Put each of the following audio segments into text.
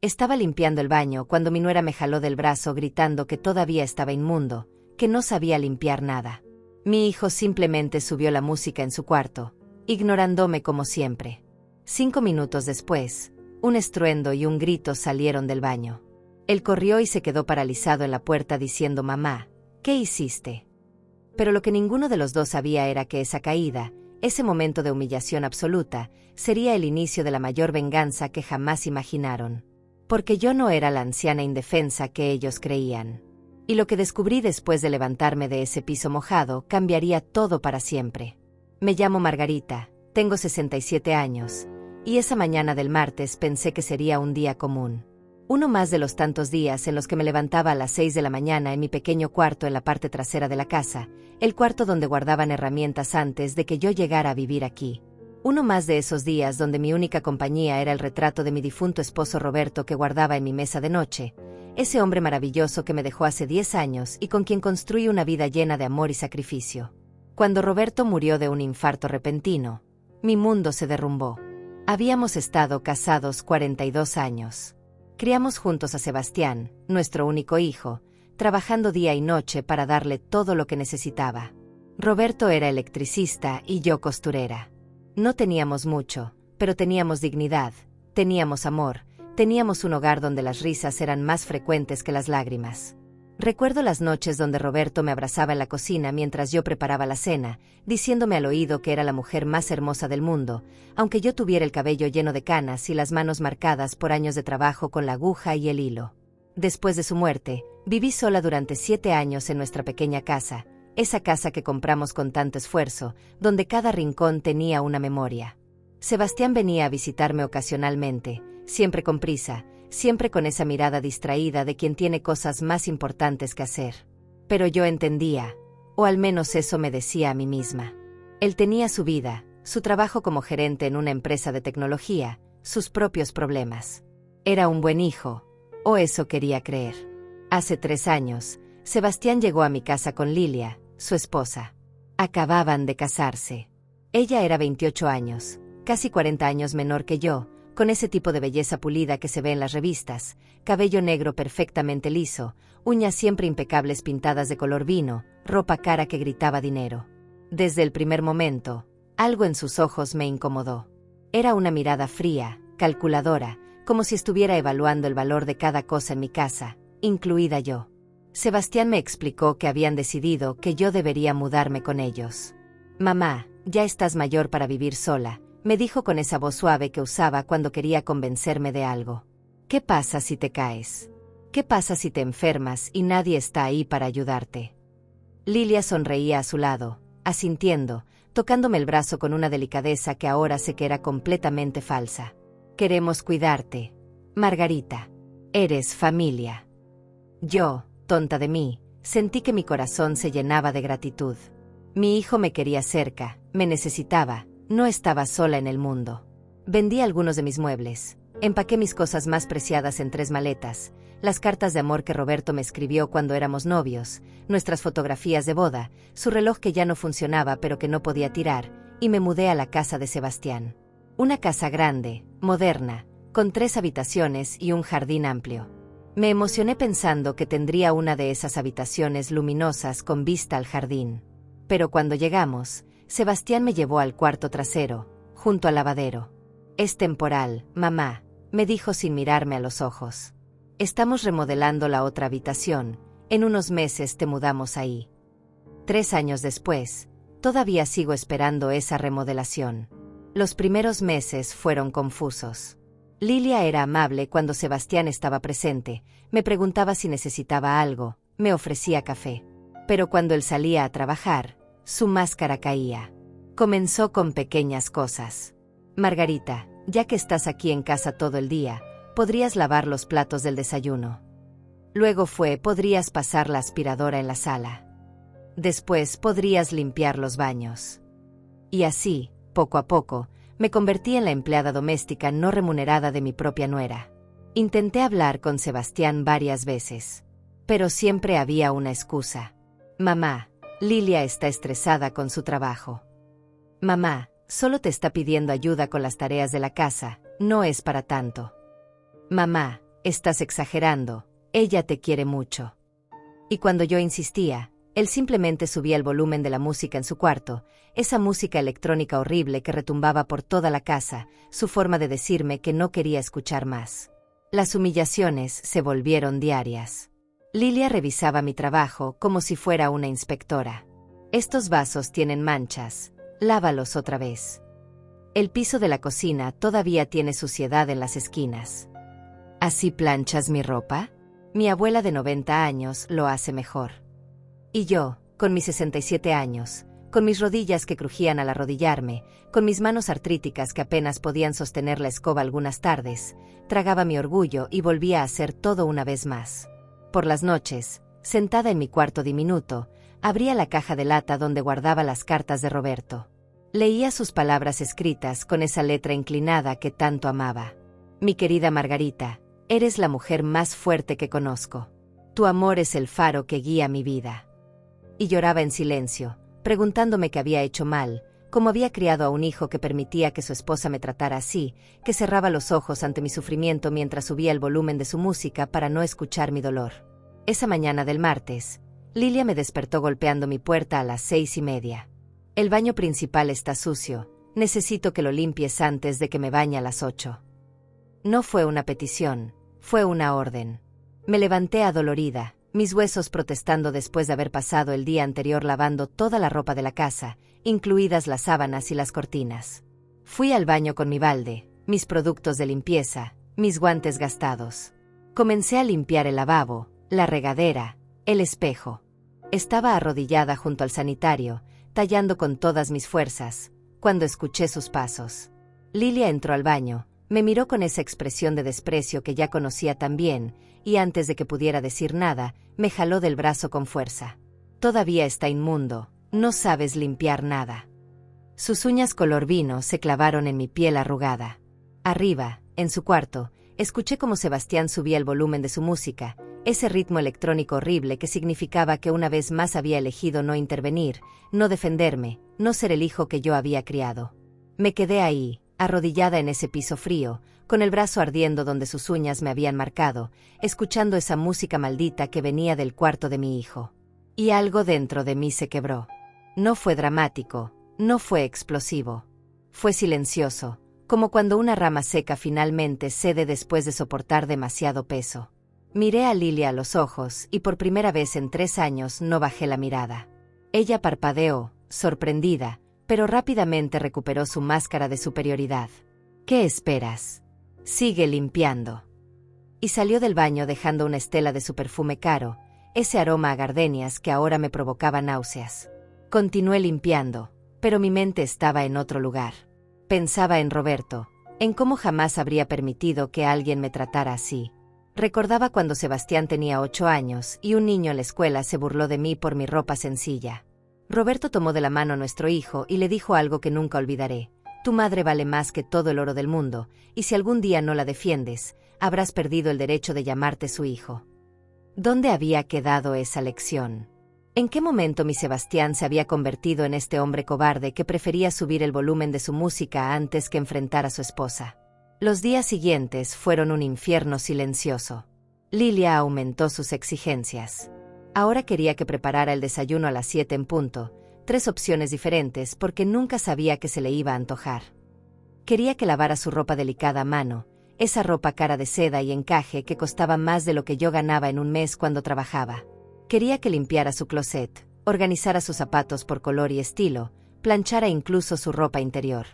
Estaba limpiando el baño cuando mi nuera me jaló del brazo gritando que todavía estaba inmundo, que no sabía limpiar nada. Mi hijo simplemente subió la música en su cuarto, ignorándome como siempre. 5 minutos después, un estruendo y un grito salieron del baño. Él corrió y se quedó paralizado en la puerta diciendo: «Mamá, ¿qué hiciste?». Pero lo que ninguno de los dos sabía era que esa caída, ese momento de humillación absoluta, sería el inicio de la mayor venganza que jamás imaginaron. Porque yo no era la anciana indefensa que ellos creían. Y lo que descubrí después de levantarme de ese piso mojado cambiaría todo para siempre. Me llamo Margarita, tengo 67 años, y esa mañana del martes pensé que sería un día común. Uno más de los tantos días en los que me levantaba a las 6 de la mañana en mi pequeño cuarto en la parte trasera de la casa, el cuarto donde guardaban herramientas antes de que yo llegara a vivir aquí. Uno más de esos días donde mi única compañía era el retrato de mi difunto esposo Roberto que guardaba en mi mesa de noche, ese hombre maravilloso que me dejó hace 10 años y con quien construí una vida llena de amor y sacrificio. Cuando Roberto murió de un infarto repentino, mi mundo se derrumbó. Habíamos estado casados 42 años. Criamos juntos a Sebastián, nuestro único hijo, trabajando día y noche para darle todo lo que necesitaba. Roberto era electricista y yo costurera. No teníamos mucho, pero teníamos dignidad, teníamos amor, teníamos un hogar donde las risas eran más frecuentes que las lágrimas. Recuerdo las noches donde Roberto me abrazaba en la cocina mientras yo preparaba la cena, diciéndome al oído que era la mujer más hermosa del mundo, aunque yo tuviera el cabello lleno de canas y las manos marcadas por años de trabajo con la aguja y el hilo. Después de su muerte, viví sola durante 7 años en nuestra pequeña casa, esa casa que compramos con tanto esfuerzo, donde cada rincón tenía una memoria. Sebastián venía a visitarme ocasionalmente, siempre con prisa, siempre con esa mirada distraída de quien tiene cosas más importantes que hacer. Pero yo entendía, o al menos eso me decía a mí misma. Él tenía su vida, su trabajo como gerente en una empresa de tecnología, sus propios problemas. Era un buen hijo, o eso quería creer. Hace 3 años, Sebastián llegó a mi casa con Lilia, su esposa. Acababan de casarse. Ella era 28 años, casi 40 años menor que yo, con ese tipo de belleza pulida que se ve en las revistas, cabello negro perfectamente liso, uñas siempre impecables pintadas de color vino, ropa cara que gritaba dinero. Desde el primer momento, algo en sus ojos me incomodó. Era una mirada fría, calculadora, como si estuviera evaluando el valor de cada cosa en mi casa, incluida yo. Sebastián me explicó que habían decidido que yo debería mudarme con ellos. «Mamá, ya estás mayor para vivir sola», me dijo con esa voz suave que usaba cuando quería convencerme de algo. «¿Qué pasa si te caes? ¿Qué pasa si te enfermas y nadie está ahí para ayudarte?». Lilia sonreía a su lado, asintiendo, tocándome el brazo con una delicadeza que ahora sé que era completamente falsa. «Queremos cuidarte, Margarita. Eres familia». Yo, tonta de mí, sentí que mi corazón se llenaba de gratitud. Mi hijo me quería cerca, me necesitaba, no estaba sola en el mundo. Vendí algunos de mis muebles, empaqué mis cosas más preciadas en 3 maletas, las cartas de amor que Roberto me escribió cuando éramos novios, nuestras fotografías de boda, su reloj que ya no funcionaba pero que no podía tirar, y me mudé a la casa de Sebastián. Una casa grande, moderna, con 3 habitaciones y un jardín amplio. Me emocioné pensando que tendría una de esas habitaciones luminosas con vista al jardín. Pero cuando llegamos, Sebastián me llevó al cuarto trasero, junto al lavadero. «Es temporal, mamá», me dijo sin mirarme a los ojos. «Estamos remodelando la otra habitación, en unos meses te mudamos ahí». 3 años después, todavía sigo esperando esa remodelación. Los primeros meses fueron confusos. Lilia era amable cuando Sebastián estaba presente, me preguntaba si necesitaba algo, me ofrecía café. Pero cuando él salía a trabajar, su máscara caía. Comenzó con pequeñas cosas. «Margarita, ya que estás aquí en casa todo el día, podrías lavar los platos del desayuno». Luego podrías pasar la aspiradora en la sala. Después podrías limpiar los baños. Y así, poco a poco, me convertí en la empleada doméstica no remunerada de mi propia nuera. Intenté hablar con Sebastián varias veces, pero siempre había una excusa. «Mamá, Lilia está estresada con su trabajo». «Mamá, solo te está pidiendo ayuda con las tareas de la casa, no es para tanto». «Mamá, estás exagerando, ella te quiere mucho. Y cuando yo insistía, él simplemente subía el volumen de la música en su cuarto, esa música electrónica horrible que retumbaba por toda la casa, su forma de decirme que no quería escuchar más. Las humillaciones se volvieron diarias. Lilia revisaba mi trabajo como si fuera una inspectora. Estos vasos tienen manchas, lávalos otra vez. El piso de la cocina todavía tiene suciedad en las esquinas. ¿Así planchas mi ropa? Mi abuela de 90 años lo hace mejor. Y yo, con mis 67 años, con mis rodillas que crujían al arrodillarme, con mis manos artríticas que apenas podían sostener la escoba algunas tardes, tragaba mi orgullo y volvía a hacer todo una vez más. Por las noches, sentada en mi cuarto diminuto, abría la caja de lata donde guardaba las cartas de Roberto. Leía sus palabras escritas con esa letra inclinada que tanto amaba. Mi querida Margarita, eres la mujer más fuerte que conozco. Tu amor es el faro que guía mi vida. Y lloraba en silencio, preguntándome qué había hecho mal, cómo había criado a un hijo que permitía que su esposa me tratara así, que cerraba los ojos ante mi sufrimiento mientras subía el volumen de su música para no escuchar mi dolor. Esa mañana del martes, Lilia me despertó golpeando mi puerta a las 6:30. El baño principal está sucio, necesito que lo limpies antes de que me bañe a las 8. No fue una petición, fue una orden. Me levanté adolorida, mis huesos protestando después de haber pasado el día anterior lavando toda la ropa de la casa, incluidas las sábanas y las cortinas. Fui al baño con mi balde, mis productos de limpieza, mis guantes gastados. Comencé a limpiar el lavabo, la regadera, el espejo. Estaba arrodillada junto al sanitario, tallando con todas mis fuerzas, cuando escuché sus pasos. Lilia entró al baño, me miró con esa expresión de desprecio que ya conocía tan bien, y antes de que pudiera decir nada, me jaló del brazo con fuerza. Todavía está inmundo, no sabes limpiar nada. Sus uñas color vino se clavaron en mi piel arrugada. Arriba, en su cuarto, escuché cómo Sebastián subía el volumen de su música, ese ritmo electrónico horrible que significaba que una vez más había elegido no intervenir, no defenderme, no ser el hijo que yo había criado. Me quedé ahí, arrodillada en ese piso frío, con el brazo ardiendo donde sus uñas me habían marcado, escuchando esa música maldita que venía del cuarto de mi hijo. Y algo dentro de mí se quebró. No fue dramático, no fue explosivo. Fue silencioso, como cuando una rama seca finalmente cede después de soportar demasiado peso. Miré a Lilia a los ojos y por primera vez en 3 años no bajé la mirada. Ella parpadeó, sorprendida, pero rápidamente recuperó su máscara de superioridad. ¿Qué esperas? Sigue limpiando. Y salió del baño dejando una estela de su perfume caro, ese aroma a gardenias que ahora me provocaba náuseas. Continué limpiando, pero mi mente estaba en otro lugar. Pensaba en Roberto, en cómo jamás habría permitido que alguien me tratara así. Recordaba cuando Sebastián tenía 8 años y un niño en la escuela se burló de mí por mi ropa sencilla. Roberto tomó de la mano a nuestro hijo y le dijo algo que nunca olvidaré. Tu madre vale más que todo el oro del mundo, y si algún día no la defiendes, habrás perdido el derecho de llamarte su hijo. ¿Dónde había quedado esa lección? ¿En qué momento mi Sebastián se había convertido en este hombre cobarde que prefería subir el volumen de su música antes que enfrentar a su esposa? Los días siguientes fueron un infierno silencioso. Lilia aumentó sus exigencias. Ahora quería que preparara el desayuno a las 7 en punto, 3 opciones diferentes porque nunca sabía que se le iba a antojar. Quería que lavara su ropa delicada a mano, esa ropa cara de seda y encaje que costaba más de lo que yo ganaba en un mes cuando trabajaba. Quería que limpiara su closet, organizara sus zapatos por color y estilo, planchara incluso su ropa interior.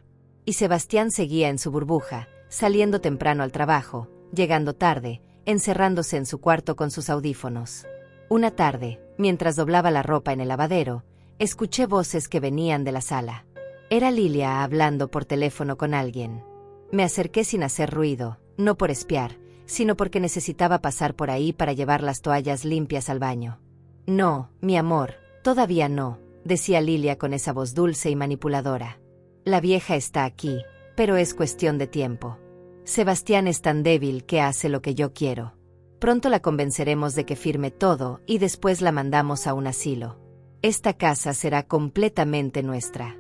Y Sebastián seguía en su burbuja, saliendo temprano al trabajo, llegando tarde, encerrándose en su cuarto con sus audífonos. Una tarde, mientras doblaba la ropa en el lavadero, escuché voces que venían de la sala. Era Lilia hablando por teléfono con alguien. Me acerqué sin hacer ruido, no por espiar, sino porque necesitaba pasar por ahí para llevar las toallas limpias al baño. No, mi amor, todavía no, decía Lilia con esa voz dulce y manipuladora. La vieja está aquí, pero es cuestión de tiempo. Sebastián es tan débil que hace lo que yo quiero. Pronto la convenceremos de que firme todo y después la mandamos a un asilo. Esta casa será completamente nuestra.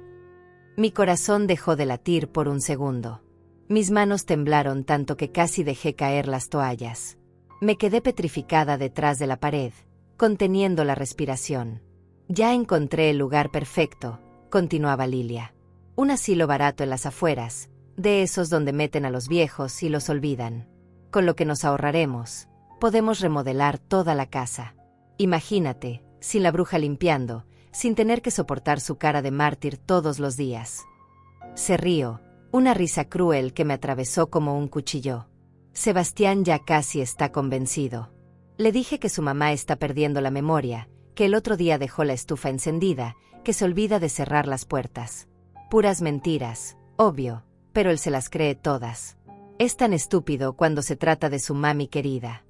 Mi corazón dejó de latir por un segundo. Mis manos temblaron tanto que casi dejé caer las toallas. Me quedé petrificada detrás de la pared, conteniendo la respiración. Ya encontré el lugar perfecto, continuaba Lilia. Un asilo barato en las afueras, de esos donde meten a los viejos y los olvidan. Con lo que nos ahorraremos, podemos remodelar toda la casa. Imagínate, sin la bruja limpiando, sin tener que soportar su cara de mártir todos los días. Se rió, una risa cruel que me atravesó como un cuchillo. Sebastián ya casi está convencido. Le dije que su mamá está perdiendo la memoria, que el otro día dejó la estufa encendida, que se olvida de cerrar las puertas. Puras mentiras, obvio, pero él se las cree todas. Es tan estúpido cuando se trata de su mami querida.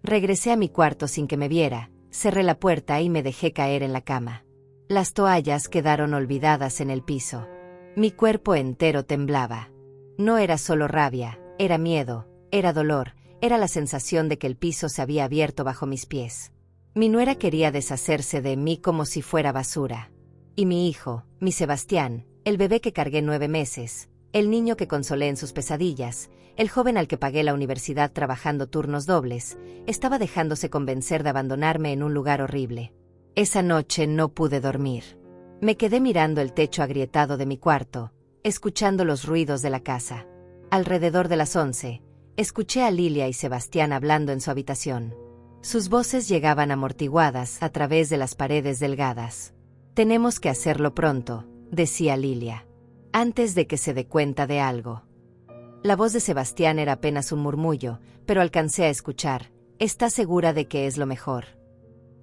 Regresé a mi cuarto sin que me viera, cerré la puerta y me dejé caer en la cama. Las toallas quedaron olvidadas en el piso. Mi cuerpo entero temblaba. No era solo rabia, era miedo, era dolor, era la sensación de que el piso se había abierto bajo mis pies. Mi nuera quería deshacerse de mí como si fuera basura. Y mi hijo, mi Sebastián, el bebé que cargué 9 meses, el niño que consolé en sus pesadillas, el joven al que pagué la universidad trabajando turnos dobles, estaba dejándose convencer de abandonarme en un lugar horrible. Esa noche no pude dormir. Me quedé mirando el techo agrietado de mi cuarto, escuchando los ruidos de la casa. Alrededor de las 11, escuché a Lilia y Sebastián hablando en su habitación. Sus voces llegaban amortiguadas a través de las paredes delgadas. «Tenemos que hacerlo pronto», decía Lilia, «antes de que se dé cuenta de algo». La voz de Sebastián era apenas un murmullo, pero alcancé a escuchar, «¿Estás segura de que es lo mejor?».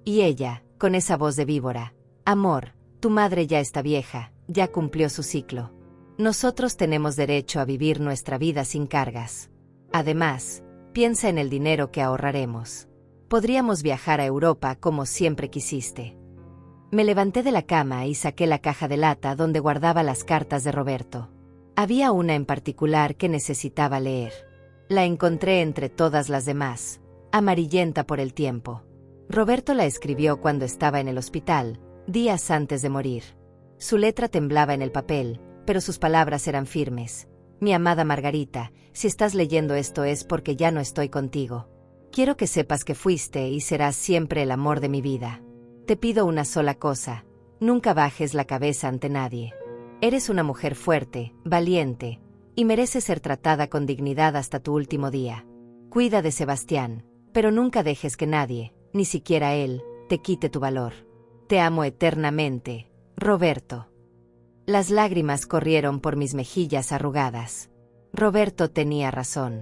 Y ella, con esa voz de víbora, «Amor, tu madre ya está vieja, ya cumplió su ciclo. Nosotros tenemos derecho a vivir nuestra vida sin cargas. Además, piensa en el dinero que ahorraremos. Podríamos viajar a Europa como siempre quisiste». Me levanté de la cama y saqué la caja de lata donde guardaba las cartas de Roberto. Había una en particular que necesitaba leer. La encontré entre todas las demás, amarillenta por el tiempo. Roberto la escribió cuando estaba en el hospital, días antes de morir. Su letra temblaba en el papel, pero sus palabras eran firmes. «Mi amada Margarita, si estás leyendo esto es porque ya no estoy contigo. Quiero que sepas que fuiste y serás siempre el amor de mi vida. Te pido una sola cosa, nunca bajes la cabeza ante nadie. Eres una mujer fuerte, valiente, y mereces ser tratada con dignidad hasta tu último día. Cuida de Sebastián, pero nunca dejes que nadie, ni siquiera él, te quite tu valor. Te amo eternamente, Roberto». Las lágrimas corrieron por mis mejillas arrugadas. Roberto tenía razón.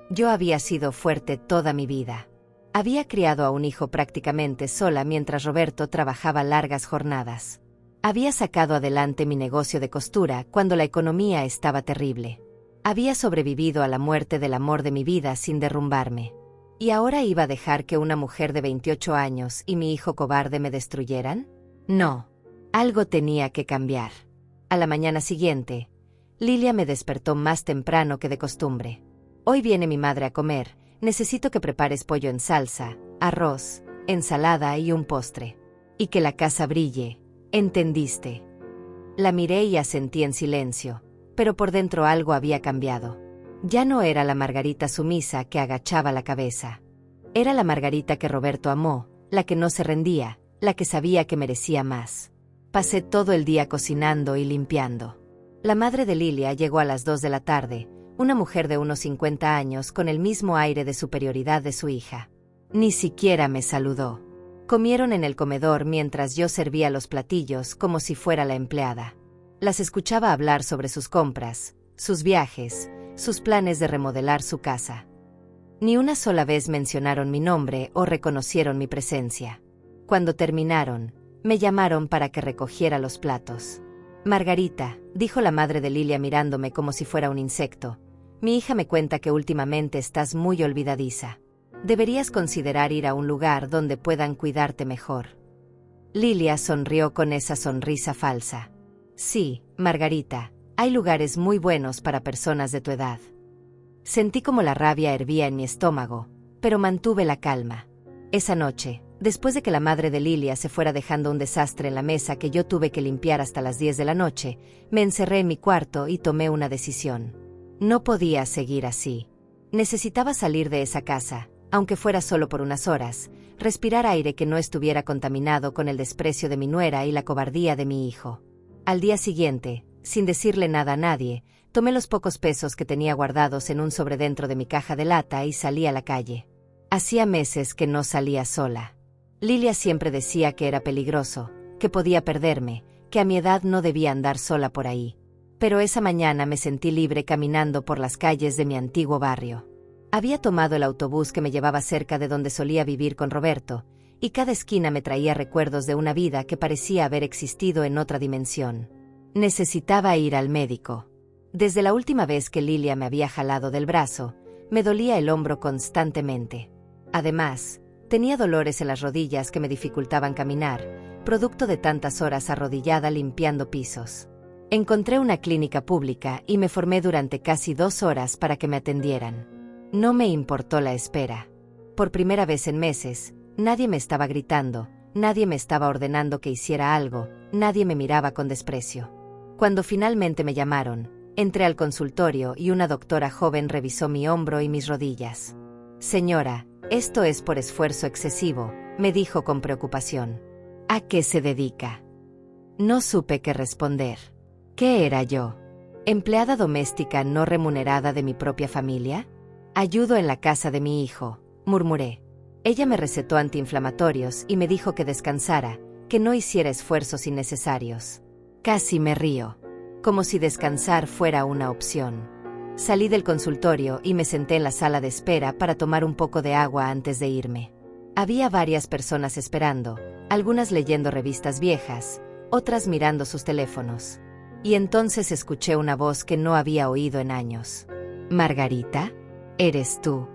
Yo había sido fuerte toda mi vida. Había criado a un hijo prácticamente sola mientras Roberto trabajaba largas jornadas. Había sacado adelante mi negocio de costura cuando la economía estaba terrible. Había sobrevivido a la muerte del amor de mi vida sin derrumbarme. ¿Y ahora iba a dejar que una mujer de 28 años y mi hijo cobarde me destruyeran? No. Algo tenía que cambiar. A la mañana siguiente, Lilia me despertó más temprano que de costumbre. «Hoy viene mi madre a comer. Necesito que prepares pollo en salsa, arroz, ensalada y un postre. Y que la casa brille. ¿Entendiste?». La miré y asentí en silencio, pero por dentro algo había cambiado. Ya no era la Margarita sumisa que agachaba la cabeza. Era la Margarita que Roberto amó, la que no se rendía, la que sabía que merecía más. Pasé todo el día cocinando y limpiando. La madre de Lilia llegó a las 2 de la tarde, una mujer de unos 50 años con el mismo aire de superioridad de su hija. Ni siquiera me saludó. Comieron en el comedor mientras yo servía los platillos como si fuera la empleada. Las escuchaba hablar sobre sus compras, sus viajes, sus planes de remodelar su casa. Ni una sola vez mencionaron mi nombre o reconocieron mi presencia. Cuando terminaron, me llamaron para que recogiera los platos. «Margarita», dijo la madre de Lilia mirándome como si fuera un insecto, «mi hija me cuenta que últimamente estás muy olvidadiza. Deberías considerar ir a un lugar donde puedan cuidarte mejor». Lilia sonrió con esa sonrisa falsa. «Sí, Margarita, hay lugares muy buenos para personas de tu edad». Sentí como la rabia hervía en mi estómago, pero mantuve la calma. Esa noche, después de que la madre de Lilia se fuera dejando un desastre en la mesa que yo tuve que limpiar hasta las 10 de la noche, me encerré en mi cuarto y tomé una decisión. No podía seguir así. Necesitaba salir de esa casa, aunque fuera solo por unas horas, respirar aire que no estuviera contaminado con el desprecio de mi nuera y la cobardía de mi hijo. Al día siguiente, sin decirle nada a nadie, tomé los pocos pesos que tenía guardados en un sobre dentro de mi caja de lata y salí a la calle. Hacía meses que no salía sola. Lilia siempre decía que era peligroso, que podía perderme, que a mi edad no debía andar sola por ahí. Pero esa mañana me sentí libre caminando por las calles de mi antiguo barrio. Había tomado el autobús que me llevaba cerca de donde solía vivir con Roberto, y cada esquina me traía recuerdos de una vida que parecía haber existido en otra dimensión. Necesitaba ir al médico. Desde la última vez que Lilia me había jalado del brazo, me dolía el hombro constantemente. Además, tenía dolores en las rodillas que me dificultaban caminar, producto de tantas horas arrodillada limpiando pisos. Encontré una clínica pública y me formé durante casi 2 horas para que me atendieran. No me importó la espera. Por primera vez en meses, nadie me estaba gritando, nadie me estaba ordenando que hiciera algo, nadie me miraba con desprecio. Cuando finalmente me llamaron, entré al consultorio y una doctora joven revisó mi hombro y mis rodillas. «Señora, esto es por esfuerzo excesivo», me dijo con preocupación. «¿A qué se dedica?». No supe qué responder. ¿Qué era yo? ¿Empleada doméstica no remunerada de mi propia familia? «Ayudo en la casa de mi hijo», murmuré. Ella me recetó antiinflamatorios y me dijo que descansara, que no hiciera esfuerzos innecesarios. Casi me río. Como si descansar fuera una opción. Salí del consultorio y me senté en la sala de espera para tomar un poco de agua antes de irme. Había varias personas esperando, algunas leyendo revistas viejas, otras mirando sus teléfonos. Y entonces escuché una voz que no había oído en años. «¿Margarita? ¿Eres tú?».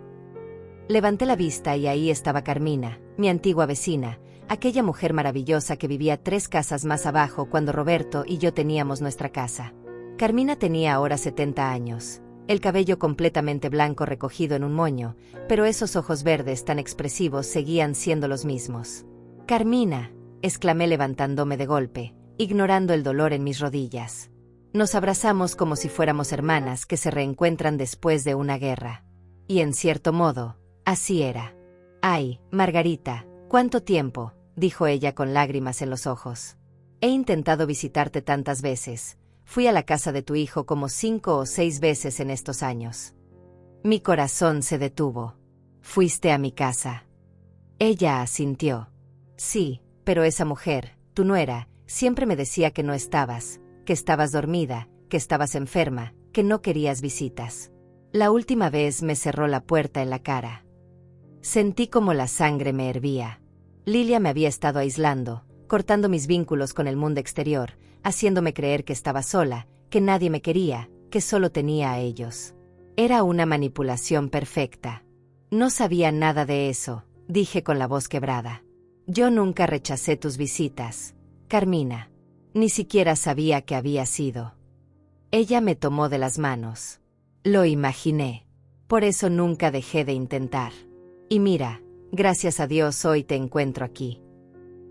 Levanté la vista y ahí estaba Carmina, mi antigua vecina, aquella mujer maravillosa que vivía 3 casas más abajo cuando Roberto y yo teníamos nuestra casa. Carmina tenía ahora 70 años, el cabello completamente blanco recogido en un moño, pero esos ojos verdes tan expresivos seguían siendo los mismos. «Carmina», exclamé levantándome de golpe, ignorando el dolor en mis rodillas. Nos abrazamos como si fuéramos hermanas que se reencuentran después de una guerra. Y en cierto modo, así era. «Ay, Margarita, ¿cuánto tiempo?», dijo ella con lágrimas en los ojos. «He intentado visitarte tantas veces. Fui a la casa de tu hijo como 5 o 6 veces en estos años». Mi corazón se detuvo. «¿Fuiste a mi casa?». Ella asintió. «Sí, pero esa mujer, tu nuera, siempre me decía que no estabas, que estabas dormida, que estabas enferma, que no querías visitas. La última vez me cerró la puerta en la cara». Sentí como la sangre me hervía. Lilia me había estado aislando, cortando mis vínculos con el mundo exterior, haciéndome creer que estaba sola, que nadie me quería, que solo tenía a ellos. Era una manipulación perfecta. «No sabía nada de eso», dije con la voz quebrada. «Yo nunca rechacé tus visitas, Carmina. Ni siquiera sabía que había sido». Ella me tomó de las manos. «Lo imaginé. Por eso nunca dejé de intentar. Y mira, gracias a Dios hoy te encuentro aquí».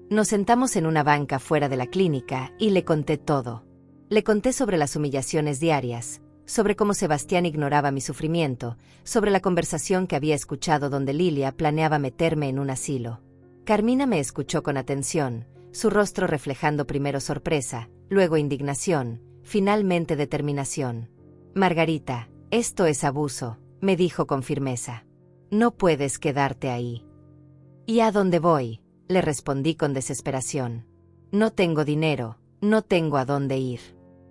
Nos sentamos en una banca fuera de la clínica y le conté todo. Le conté sobre las humillaciones diarias, sobre cómo Sebastián ignoraba mi sufrimiento, sobre la conversación que había escuchado donde Lilia planeaba meterme en un asilo. Carmina me escuchó con atención, su rostro reflejando primero sorpresa, luego indignación, finalmente determinación. «Margarita, esto es abuso», me dijo con firmeza. «No puedes quedarte ahí». «¿Y a dónde voy?», le respondí con desesperación. «No tengo dinero, no tengo a dónde ir.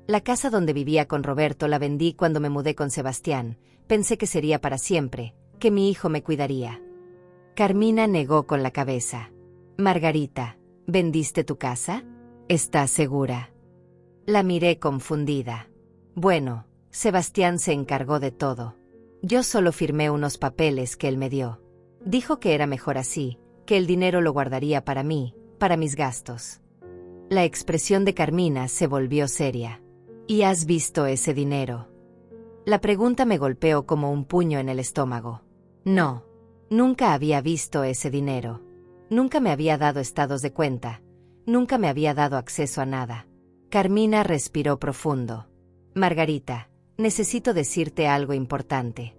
La casa donde vivía con Roberto la vendí cuando me mudé con Sebastián, pensé que sería para siempre, que mi hijo me cuidaría». Carmina negó con la cabeza. «Margarita, ¿vendiste tu casa? ¿Estás segura?». La miré confundida. «Bueno, Sebastián se encargó de todo. Yo solo firmé unos papeles que él me dio. Dijo que era mejor así, que el dinero lo guardaría para mí, para mis gastos». La expresión de Carmina se volvió seria. «¿Y has visto ese dinero?». La pregunta me golpeó como un puño en el estómago. No, nunca había visto ese dinero. Nunca me había dado estados de cuenta. Nunca me había dado acceso a nada. Carmina respiró profundo. «Margarita, necesito decirte algo importante».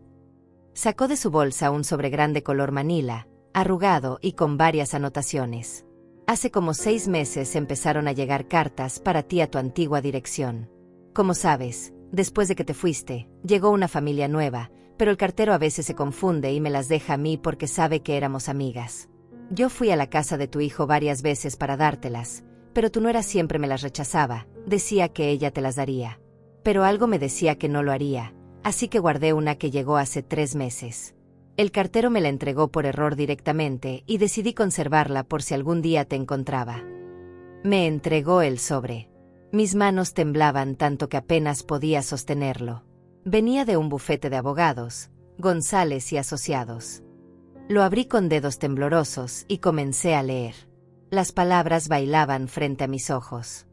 Sacó de su bolsa un sobre grande color manila, arrugado y con varias anotaciones. Hace como 6 meses empezaron a llegar cartas para ti a tu antigua dirección. Como sabes, después de que te fuiste, llegó una familia nueva, pero el cartero a veces se confunde y me las deja a mí porque sabe que éramos amigas. Yo fui a la casa de tu hijo varias veces para dártelas, pero tu nuera siempre me las rechazaba, decía que ella te las daría. Pero algo me decía que no lo haría, así que guardé una que llegó hace 3 meses. El cartero me la entregó por error directamente y decidí conservarla por si algún día te encontraba. Me entregó el sobre. Mis manos temblaban tanto que apenas podía sostenerlo. Venía de un bufete de abogados, González y Asociados. Lo abrí con dedos temblorosos y comencé a leer. Las palabras bailaban frente a mis ojos.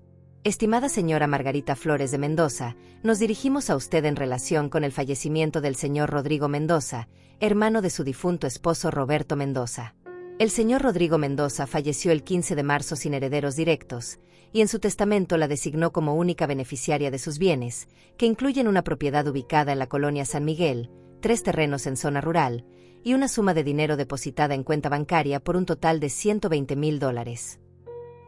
Estimada señora Margarita Flores de Mendoza, nos dirigimos a usted en relación con el fallecimiento del señor Rodrigo Mendoza, hermano de su difunto esposo Roberto Mendoza. El señor Rodrigo Mendoza falleció el 15 de marzo sin herederos directos, y en su testamento la designó como única beneficiaria de sus bienes, que incluyen una propiedad ubicada en la colonia San Miguel, 3 terrenos en zona rural, y una suma de dinero depositada en cuenta bancaria por un total de $120,000.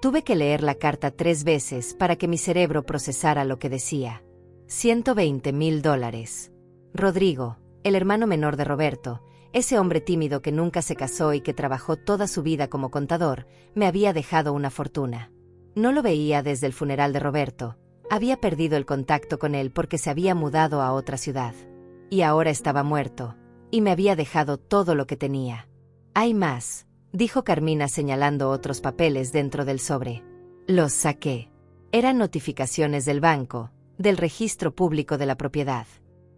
Tuve que leer la carta 3 veces para que mi cerebro procesara lo que decía. $120,000. Rodrigo, el hermano menor de Roberto, ese hombre tímido que nunca se casó y que trabajó toda su vida como contador, me había dejado una fortuna. No lo veía desde el funeral de Roberto, había perdido el contacto con él porque se había mudado a otra ciudad. Y ahora estaba muerto, y me había dejado todo lo que tenía. Hay más, dijo Carmina señalando otros papeles dentro del sobre. Los saqué. Eran notificaciones del banco, del registro público de la propiedad.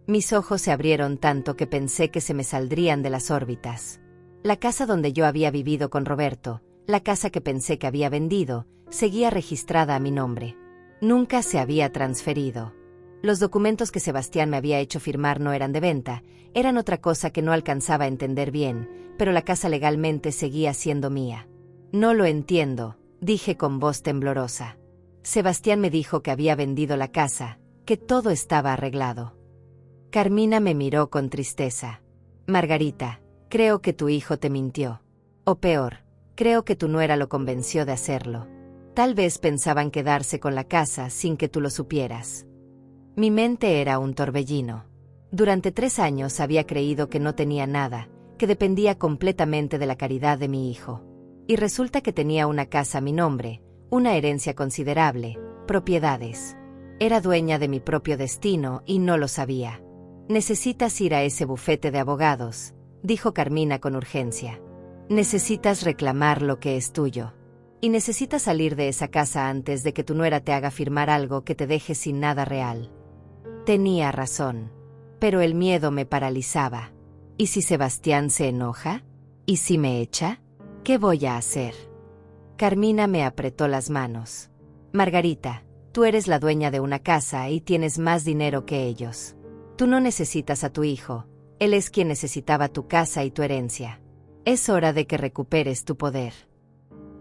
Mis ojos se abrieron tanto que pensé que se me saldrían de las órbitas. La casa donde yo había vivido con Roberto, la casa que pensé que había vendido, seguía registrada a mi nombre. Nunca se había transferido. Los documentos que Sebastián me había hecho firmar no eran de venta, eran otra cosa que no alcanzaba a entender bien, pero la casa legalmente seguía siendo mía. No lo entiendo, dije con voz temblorosa. Sebastián me dijo que había vendido la casa, que todo estaba arreglado. Carmina me miró con tristeza. Margarita, creo que tu hijo te mintió. O peor, creo que tu nuera lo convenció de hacerlo. Tal vez pensaban quedarse con la casa sin que tú lo supieras. Mi mente era un torbellino. Durante 3 años había creído que no tenía nada, que dependía completamente de la caridad de mi hijo. Y resulta que tenía una casa a mi nombre, una herencia considerable, propiedades. Era dueña de mi propio destino y no lo sabía. Necesitas ir a ese bufete de abogados, dijo Carmina con urgencia. Necesitas reclamar lo que es tuyo. Y necesitas salir de esa casa antes de que tu nuera te haga firmar algo que te deje sin nada real. Tenía razón, pero el miedo me paralizaba. ¿Y si Sebastián se enoja? ¿Y si me echa? ¿Qué voy a hacer? Carmina me apretó las manos. Margarita, tú eres la dueña de una casa y tienes más dinero que ellos. Tú no necesitas a tu hijo, él es quien necesitaba tu casa y tu herencia. Es hora de que recuperes tu poder.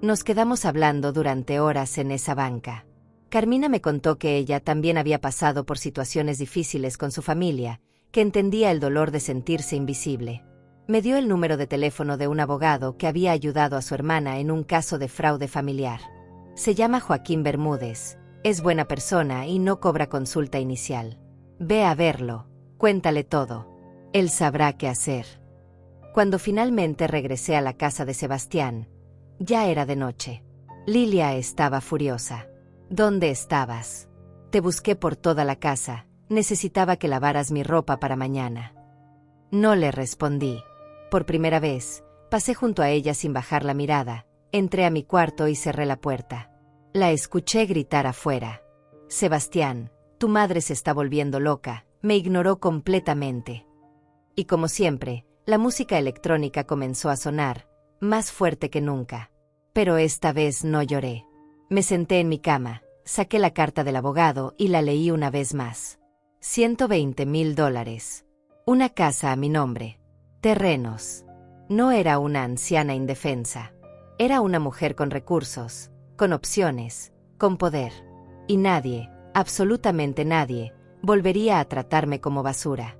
Nos quedamos hablando durante horas en esa banca. Carmina me contó que ella también había pasado por situaciones difíciles con su familia, que entendía el dolor de sentirse invisible. Me dio el número de teléfono de un abogado que había ayudado a su hermana en un caso de fraude familiar. Se llama Joaquín Bermúdez, es buena persona y no cobra consulta inicial. Ve a verlo, cuéntale todo. Él sabrá qué hacer. Cuando finalmente regresé a la casa de Sebastián, ya era de noche. Lilia estaba furiosa. ¿Dónde estabas? Te busqué por toda la casa, necesitaba que lavaras mi ropa para mañana. No le respondí. Por primera vez, pasé junto a ella sin bajar la mirada, entré a mi cuarto y cerré la puerta. La escuché gritar afuera. Sebastián, tu madre se está volviendo loca, me ignoró completamente. Y como siempre, la música electrónica comenzó a sonar, más fuerte que nunca. Pero esta vez no lloré. Me senté en mi cama, saqué la carta del abogado y la leí una vez más. $120,000. Una casa a mi nombre. Terrenos. No era una anciana indefensa. Era una mujer con recursos, con opciones, con poder. Y nadie, absolutamente nadie, volvería a tratarme como basura.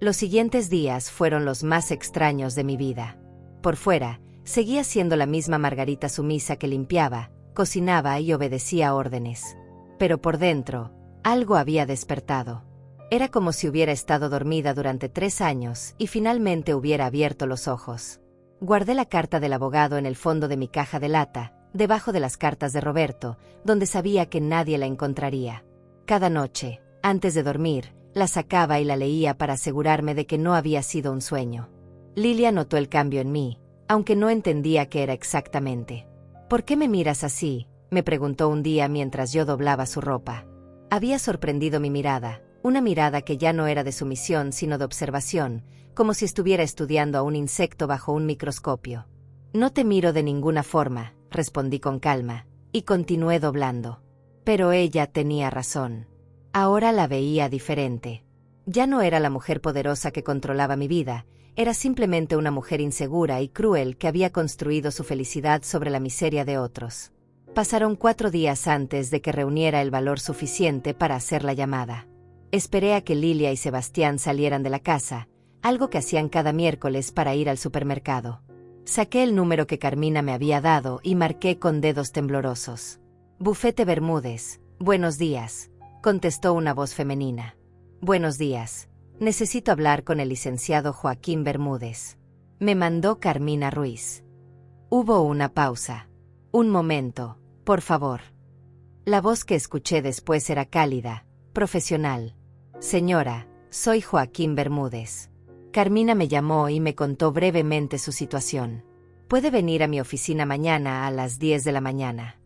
Los siguientes días fueron los más extraños de mi vida. Por fuera, seguía siendo la misma Margarita sumisa que limpiaba, cocinaba y obedecía órdenes. Pero por dentro, algo había despertado. Era como si hubiera estado dormida durante 3 años y finalmente hubiera abierto los ojos. Guardé la carta del abogado en el fondo de mi caja de lata, debajo de las cartas de Roberto, donde sabía que nadie la encontraría. Cada noche, antes de dormir, la sacaba y la leía para asegurarme de que no había sido un sueño. Lilia notó el cambio en mí, aunque no entendía qué era exactamente. «¿Por qué me miras así?», me preguntó un día mientras yo doblaba su ropa. Había sorprendido mi mirada, una mirada que ya no era de sumisión sino de observación, como si estuviera estudiando a un insecto bajo un microscopio. «No te miro de ninguna forma», respondí con calma, y continué doblando. Pero ella tenía razón. Ahora la veía diferente. Ya no era la mujer poderosa que controlaba mi vida, era simplemente una mujer insegura y cruel que había construido su felicidad sobre la miseria de otros. Pasaron 4 días antes de que reuniera el valor suficiente para hacer la llamada. Esperé a que Lilia y Sebastián salieran de la casa, algo que hacían cada miércoles para ir al supermercado. Saqué el número que Carmina me había dado y marqué con dedos temblorosos. «Bufete Bermúdez, buenos días», contestó una voz femenina. «Buenos días. Necesito hablar con el licenciado Joaquín Bermúdez». Me mandó Carmina Ruiz. Hubo una pausa. «Un momento, por favor». La voz que escuché después era cálida, profesional. «Señora, soy Joaquín Bermúdez». Carmina me llamó y me contó brevemente su situación. «¿Puede venir a mi oficina mañana a las 10 de la mañana?»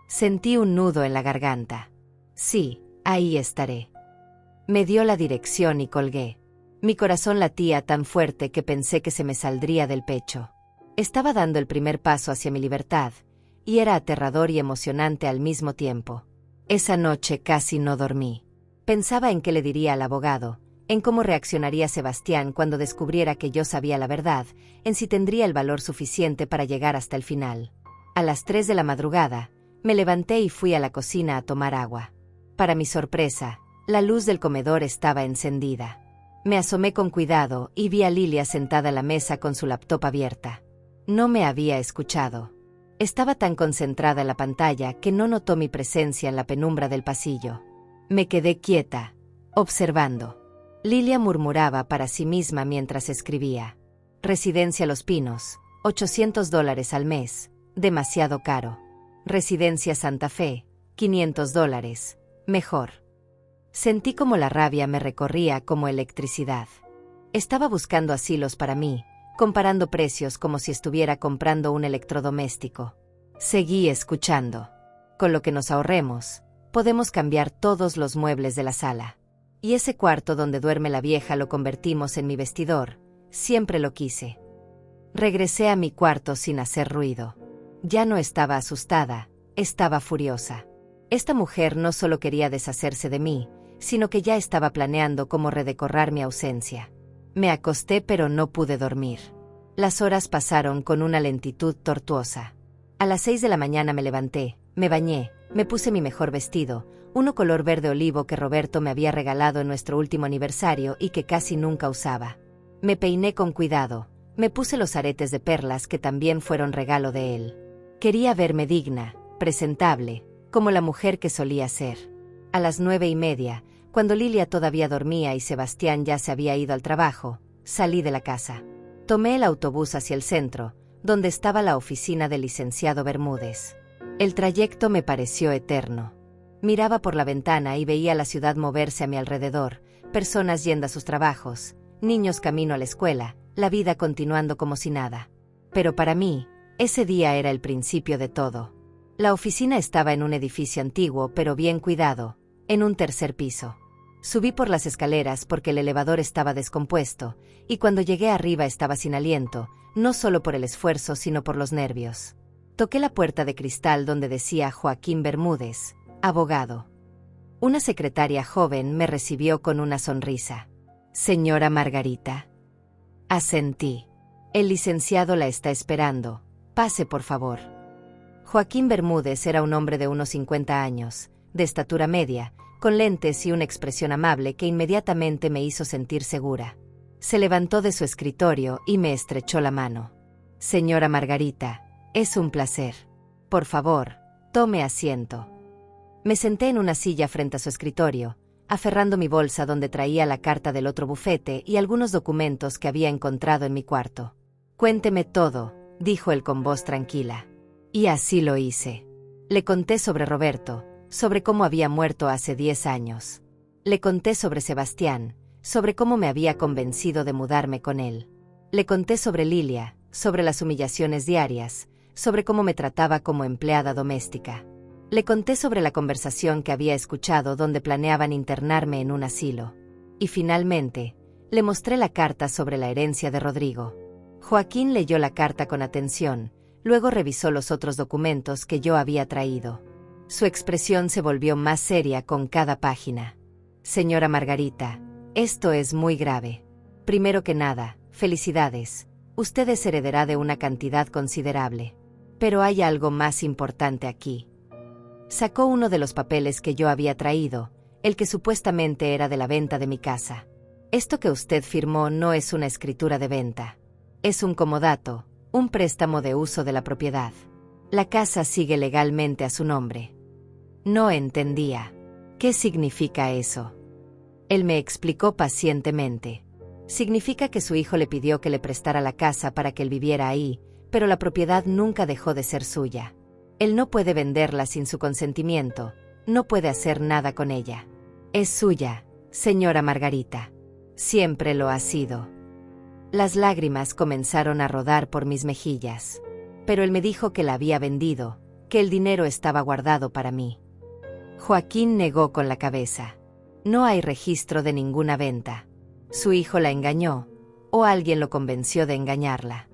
Sentí un nudo en la garganta. «Sí, ahí estaré». Me dio la dirección y colgué. Mi corazón latía tan fuerte que pensé que se me saldría del pecho. Estaba dando el primer paso hacia mi libertad, y era aterrador y emocionante al mismo tiempo. Esa noche casi no dormí. Pensaba en qué le diría al abogado, en cómo reaccionaría Sebastián cuando descubriera que yo sabía la verdad, en si tendría el valor suficiente para llegar hasta el final. A las 3 de la madrugada, me levanté y fui a la cocina a tomar agua. Para mi sorpresa, la luz del comedor estaba encendida. Me asomé con cuidado y vi a Lilia sentada a la mesa con su laptop abierta. No me había escuchado. Estaba tan concentrada en la pantalla que no notó mi presencia en la penumbra del pasillo. Me quedé quieta, observando. Lilia murmuraba para sí misma mientras escribía. Residencia Los Pinos, $800 al mes, demasiado caro. Residencia Santa Fe, $500, mejor. Sentí como la rabia me recorría como electricidad. Estaba buscando asilos para mí, comparando precios como si estuviera comprando un electrodoméstico. Seguí escuchando. Con lo que nos ahorremos, podemos cambiar todos los muebles de la sala. Y ese cuarto donde duerme la vieja lo convertimos en mi vestidor, siempre lo quise. Regresé a mi cuarto sin hacer ruido. Ya no estaba asustada, estaba furiosa. Esta mujer no solo quería deshacerse de mí, sino que ya estaba planeando cómo redecorar mi ausencia. Me acosté pero no pude dormir. Las horas pasaron con una lentitud tortuosa. A las 6 de la mañana me levanté, me bañé, me puse mi mejor vestido, uno color verde olivo que Roberto me había regalado en nuestro último aniversario y que casi nunca usaba. Me peiné con cuidado, me puse los aretes de perlas que también fueron regalo de él. Quería verme digna, presentable, como la mujer que solía ser. A las 9:30, cuando Lilia todavía dormía y Sebastián ya se había ido al trabajo, salí de la casa. Tomé el autobús hacia el centro, donde estaba la oficina del licenciado Bermúdez. El trayecto me pareció eterno. Miraba por la ventana y veía la ciudad moverse a mi alrededor, personas yendo a sus trabajos, niños camino a la escuela, la vida continuando como si nada. Pero para mí, ese día era el principio de todo. La oficina estaba en un edificio antiguo pero bien cuidado, en un 3er piso. Subí por las escaleras porque el elevador estaba descompuesto, y cuando llegué arriba estaba sin aliento, no solo por el esfuerzo sino por los nervios. Toqué la puerta de cristal donde decía Joaquín Bermúdez, abogado. Una secretaria joven me recibió con una sonrisa. «Señora Margarita». Asentí. «El licenciado la está esperando. Pase, por favor». Joaquín Bermúdez era un hombre de unos 50 años, de estatura media, con lentes y una expresión amable que inmediatamente me hizo sentir segura. Se levantó de su escritorio y me estrechó la mano. Señora Margarita, es un placer. Por favor, tome asiento. Me senté en una silla frente a su escritorio, aferrando mi bolsa donde traía la carta del otro bufete y algunos documentos que había encontrado en mi cuarto. Cuénteme todo, dijo él con voz tranquila. Y así lo hice. Le conté sobre Roberto, sobre cómo había muerto hace 10 años. Le conté sobre Sebastián, sobre cómo me había convencido de mudarme con él. Le conté sobre Lilia, sobre las humillaciones diarias, sobre cómo me trataba como empleada doméstica. Le conté sobre la conversación que había escuchado donde planeaban internarme en un asilo. Y finalmente, le mostré la carta sobre la herencia de Rodrigo. Joaquín leyó la carta con atención, luego revisó los otros documentos que yo había traído. Su expresión se volvió más seria con cada página. Señora Margarita, esto es muy grave. Primero que nada, felicidades. Usted es heredera de una cantidad considerable. Pero hay algo más importante aquí. Sacó uno de los papeles que yo había traído, el que supuestamente era de la venta de mi casa. Esto que usted firmó no es una escritura de venta. Es un comodato, un préstamo de uso de la propiedad. La casa sigue legalmente a su nombre. No entendía. ¿Qué significa eso? Él me explicó pacientemente. Significa que su hijo le pidió que le prestara la casa para que él viviera ahí, pero la propiedad nunca dejó de ser suya. Él no puede venderla sin su consentimiento, no puede hacer nada con ella. Es suya, señora Margarita. Siempre lo ha sido. Las lágrimas comenzaron a rodar por mis mejillas. Pero él me dijo que la había vendido, que el dinero estaba guardado para mí. Joaquín negó con la cabeza. No hay registro de ninguna venta. Su hijo la engañó, o alguien lo convenció de engañarla.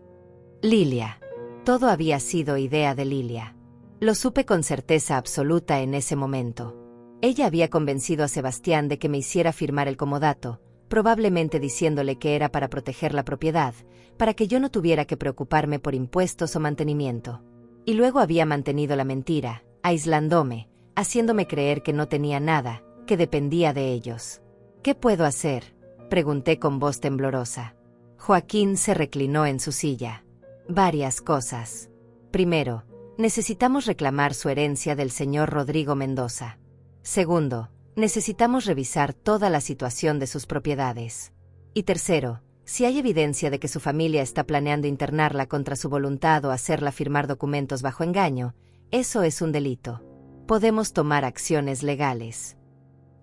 Lilia. Todo había sido idea de Lilia. Lo supe con certeza absoluta en ese momento. Ella había convencido a Sebastián de que me hiciera firmar el comodato, probablemente diciéndole que era para proteger la propiedad, para que yo no tuviera que preocuparme por impuestos o mantenimiento. Y luego había mantenido la mentira, aislándome, haciéndome creer que no tenía nada, que dependía de ellos. ¿Qué puedo hacer?, pregunté con voz temblorosa. Joaquín se reclinó en su silla. Varias cosas. Primero, necesitamos reclamar su herencia del señor Rodrigo Mendoza. Segundo, necesitamos revisar toda la situación de sus propiedades. Y tercero, si hay evidencia de que su familia está planeando internarla contra su voluntad o hacerla firmar documentos bajo engaño, eso es un delito. Podemos tomar acciones legales.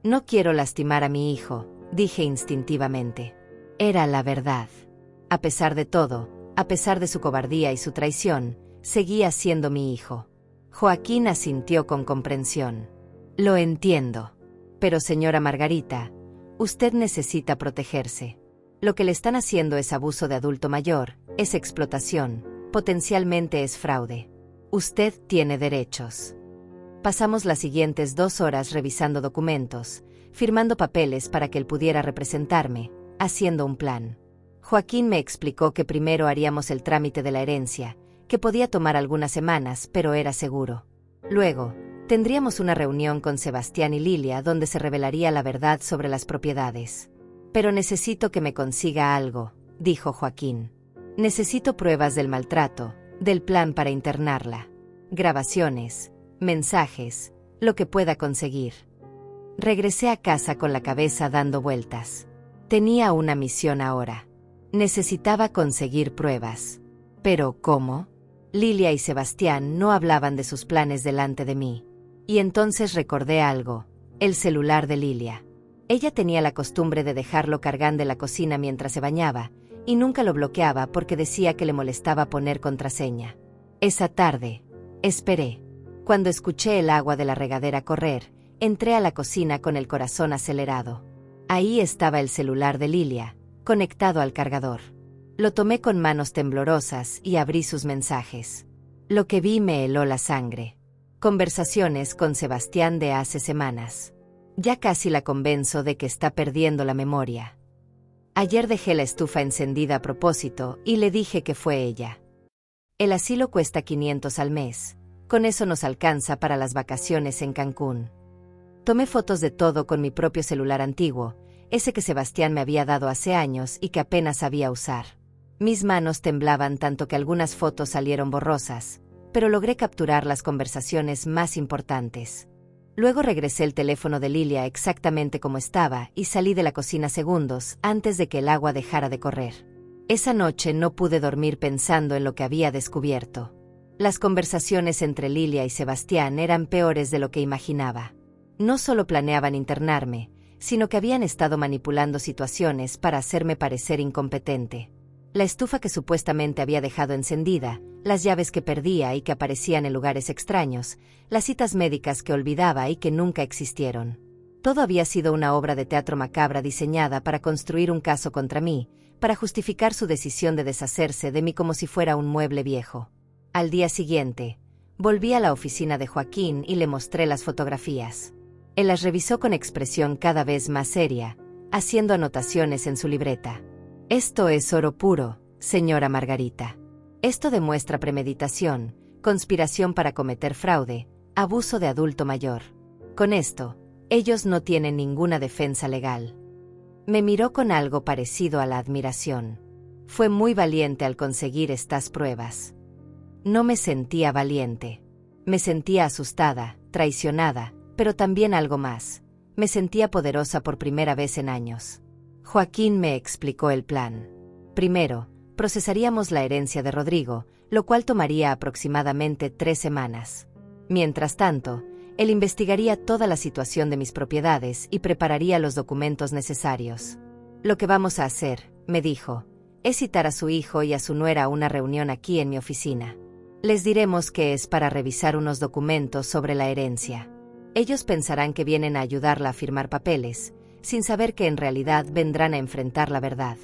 No quiero lastimar a mi hijo, dije instintivamente. Era la verdad. A pesar de todo, a pesar de su cobardía y su traición, seguía siendo mi hijo. Joaquín asintió con comprensión. Lo entiendo. Pero señora Margarita, usted necesita protegerse. Lo que le están haciendo es abuso de adulto mayor, es explotación, potencialmente es fraude. Usted tiene derechos. Pasamos las siguientes 2 horas revisando documentos, firmando papeles para que él pudiera representarme, haciendo un plan. Joaquín me explicó que primero haríamos el trámite de la herencia, que podía tomar algunas semanas, pero era seguro. Luego, tendríamos una reunión con Sebastián y Lilia donde se revelaría la verdad sobre las propiedades. Pero necesito que me consiga algo, dijo Joaquín. Necesito pruebas del maltrato, del plan para internarla. Grabaciones, mensajes, lo que pueda conseguir. Regresé a casa con la cabeza dando vueltas. Tenía una misión ahora. Necesitaba conseguir pruebas. ¿Pero cómo? Lilia y Sebastián no hablaban de sus planes delante de mí. Y entonces recordé algo, el celular de Lilia. Ella tenía la costumbre de dejarlo cargando en la cocina mientras se bañaba, y nunca lo bloqueaba porque decía que le molestaba poner contraseña. Esa tarde, esperé. Cuando escuché el agua de la regadera correr, entré a la cocina con el corazón acelerado. Ahí estaba el celular de Lilia, conectado al cargador. Lo tomé con manos temblorosas y abrí sus mensajes. Lo que vi me heló la sangre. Conversaciones con Sebastián de hace semanas. Ya casi la convenzo de que está perdiendo la memoria. Ayer dejé la estufa encendida a propósito y le dije que fue ella. El asilo cuesta 500 al mes. Con eso nos alcanza para las vacaciones en Cancún. Tomé fotos de todo con mi propio celular antiguo, ese que Sebastián me había dado hace años y que apenas sabía usar. Mis manos temblaban tanto que algunas fotos salieron borrosas, pero logré capturar las conversaciones más importantes. Luego regresé el teléfono de Lilia exactamente como estaba y salí de la cocina segundos antes de que el agua dejara de correr. Esa noche no pude dormir pensando en lo que había descubierto. Las conversaciones entre Lilia y Sebastián eran peores de lo que imaginaba. No solo planeaban internarme, sino que habían estado manipulando situaciones para hacerme parecer incompetente. La estufa que supuestamente había dejado encendida, las llaves que perdía y que aparecían en lugares extraños, las citas médicas que olvidaba y que nunca existieron. Todo había sido una obra de teatro macabra diseñada para construir un caso contra mí, para justificar su decisión de deshacerse de mí como si fuera un mueble viejo. Al día siguiente, volví a la oficina de Joaquín y le mostré las fotografías. Él las revisó con expresión cada vez más seria, haciendo anotaciones en su libreta. «Esto es oro puro, señora Margarita. Esto demuestra premeditación, conspiración para cometer fraude, abuso de adulto mayor. Con esto, ellos no tienen ninguna defensa legal». Me miró con algo parecido a la admiración. Fue muy valiente al conseguir estas pruebas. No me sentía valiente. Me sentía asustada, traicionada, pero también algo más. Me sentía poderosa por primera vez en años. Joaquín me explicó el plan. Primero, procesaríamos la herencia de Rodrigo, lo cual tomaría aproximadamente 3 semanas. Mientras tanto, él investigaría toda la situación de mis propiedades y prepararía los documentos necesarios. Lo que vamos a hacer, me dijo, es citar a su hijo y a su nuera a una reunión aquí en mi oficina. Les diremos que es para revisar unos documentos sobre la herencia. Ellos pensarán que vienen a ayudarla a firmar papeles, sin saber que en realidad vendrán a enfrentar la verdad.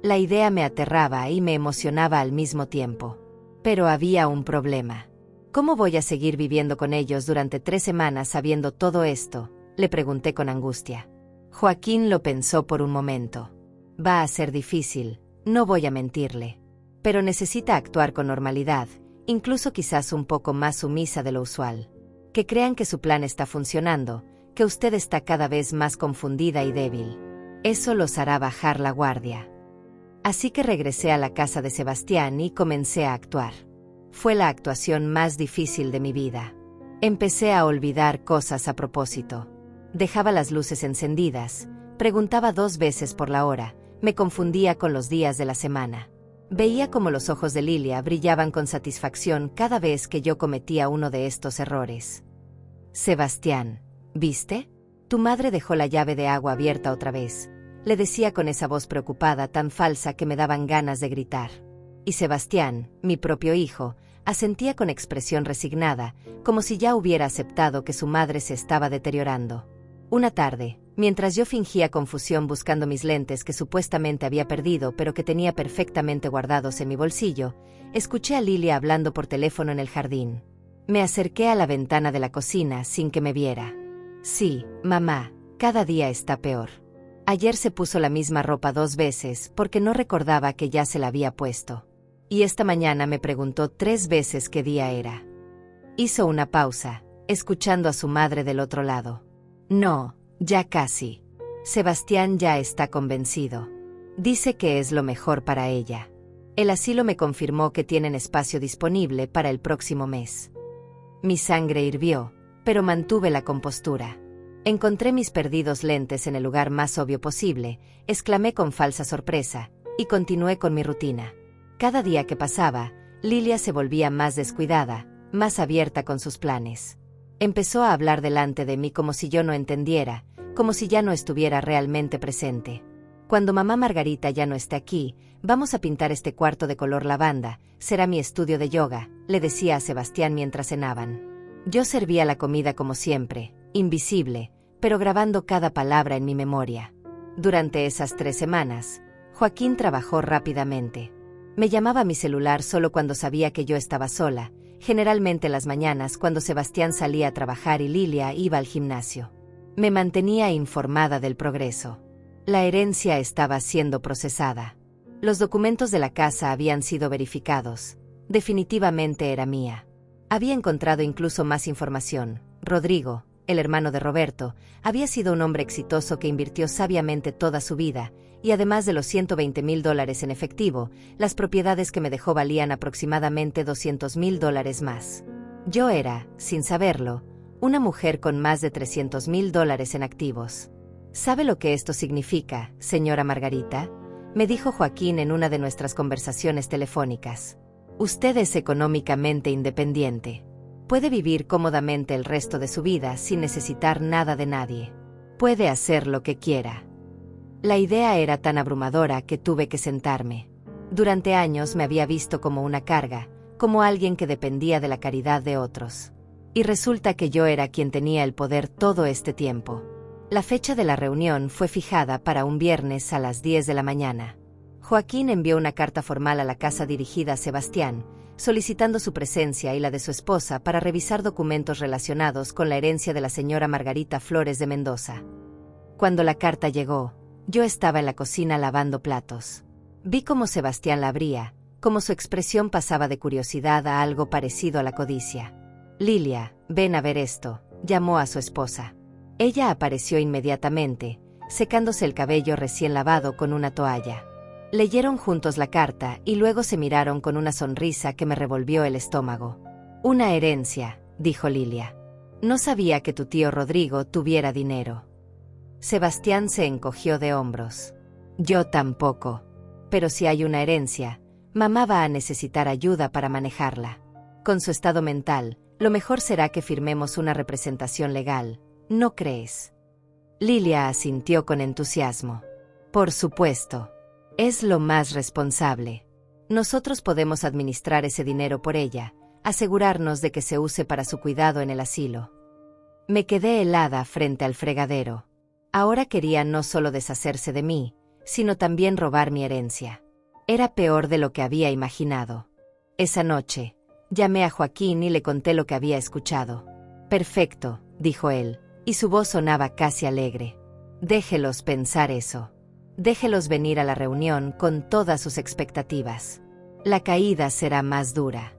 La idea me aterraba y me emocionaba al mismo tiempo. Pero había un problema. ¿Cómo voy a seguir viviendo con ellos durante 3 semanas sabiendo todo esto?, le pregunté con angustia. Joaquín lo pensó por un momento. Va a ser difícil, no voy a mentirle. Pero necesita actuar con normalidad, incluso quizás un poco más sumisa de lo usual. Que crean que su plan está funcionando, que usted está cada vez más confundida y débil. Eso los hará bajar la guardia. Así que regresé a la casa de Sebastián y comencé a actuar. Fue la actuación más difícil de mi vida. Empecé a olvidar cosas a propósito. Dejaba las luces encendidas, preguntaba 2 veces por la hora, me confundía con los días de la semana. Veía cómo los ojos de Lilia brillaban con satisfacción cada vez que yo cometía uno de estos errores. Sebastián, ¿viste? Tu madre dejó la llave de agua abierta otra vez, le decía con esa voz preocupada tan falsa que me daban ganas de gritar. Y Sebastián, mi propio hijo, asentía con expresión resignada, como si ya hubiera aceptado que su madre se estaba deteriorando. Una tarde, mientras yo fingía confusión buscando mis lentes que supuestamente había perdido pero que tenía perfectamente guardados en mi bolsillo, escuché a Lilia hablando por teléfono en el jardín. Me acerqué a la ventana de la cocina sin que me viera. Sí, mamá, cada día está peor. Ayer se puso la misma ropa 2 veces porque no recordaba que ya se la había puesto. Y esta mañana me preguntó 3 veces qué día era. Hizo una pausa, escuchando a su madre del otro lado. No, ya casi. Sebastián ya está convencido. Dice que es lo mejor para ella. El asilo me confirmó que tienen espacio disponible para el próximo mes. Mi sangre hirvió, pero mantuve la compostura. Encontré mis perdidos lentes en el lugar más obvio posible, exclamé con falsa sorpresa, y continué con mi rutina. Cada día que pasaba, Lilia se volvía más descuidada, más abierta con sus planes. Empezó a hablar delante de mí como si yo no entendiera, como si ya no estuviera realmente presente. Cuando mamá Margarita ya no esté aquí, vamos a pintar este cuarto de color lavanda, será mi estudio de yoga, le decía a Sebastián mientras cenaban. Yo servía la comida como siempre, invisible, pero grabando cada palabra en mi memoria. Durante esas 3 semanas, Joaquín trabajó rápidamente. Me llamaba a mi celular solo cuando sabía que yo estaba sola, generalmente las mañanas cuando Sebastián salía a trabajar y Lilia iba al gimnasio. Me mantenía informada del progreso. La herencia estaba siendo procesada. Los documentos de la casa habían sido verificados. Definitivamente era mía. Había encontrado incluso más información. Rodrigo, el hermano de Roberto, había sido un hombre exitoso que invirtió sabiamente toda su vida, y además de los $120,000 en efectivo, las propiedades que me dejó valían aproximadamente $200,000 más. Yo era, sin saberlo, una mujer con más de $300,000 en activos. ¿Sabe lo que esto significa, señora Margarita?, me dijo Joaquín en una de nuestras conversaciones telefónicas. Usted es económicamente independiente. Puede vivir cómodamente el resto de su vida sin necesitar nada de nadie. Puede hacer lo que quiera. La idea era tan abrumadora que tuve que sentarme. Durante años me había visto como una carga, como alguien que dependía de la caridad de otros. Y resulta que yo era quien tenía el poder todo este tiempo. La fecha de la reunión fue fijada para un viernes a las 10 de la mañana. Joaquín envió una carta formal a la casa dirigida a Sebastián, solicitando su presencia y la de su esposa para revisar documentos relacionados con la herencia de la señora Margarita Flores de Mendoza. Cuando la carta llegó, yo estaba en la cocina lavando platos. Vi cómo Sebastián la abría, cómo su expresión pasaba de curiosidad a algo parecido a la codicia. «Lilia, ven a ver esto», llamó a su esposa. Ella apareció inmediatamente, secándose el cabello recién lavado con una toalla. Leyeron juntos la carta y luego se miraron con una sonrisa que me revolvió el estómago. «Una herencia», dijo Lilia. «No sabía que tu tío Rodrigo tuviera dinero». Sebastián se encogió de hombros. «Yo tampoco. Pero si hay una herencia, mamá va a necesitar ayuda para manejarla. Con su estado mental, lo mejor será que firmemos una representación legal, ¿no crees?». Lilia asintió con entusiasmo. «Por supuesto. Es lo más responsable. Nosotros podemos administrar ese dinero por ella, asegurarnos de que se use para su cuidado en el asilo». Me quedé helada frente al fregadero. Ahora quería no solo deshacerse de mí, sino también robar mi herencia. Era peor de lo que había imaginado. Esa noche, llamé a Joaquín y le conté lo que había escuchado. «Perfecto», dijo él, y su voz sonaba casi alegre. «Déjelos pensar eso. Déjelos venir a la reunión con todas sus expectativas. La caída será más dura».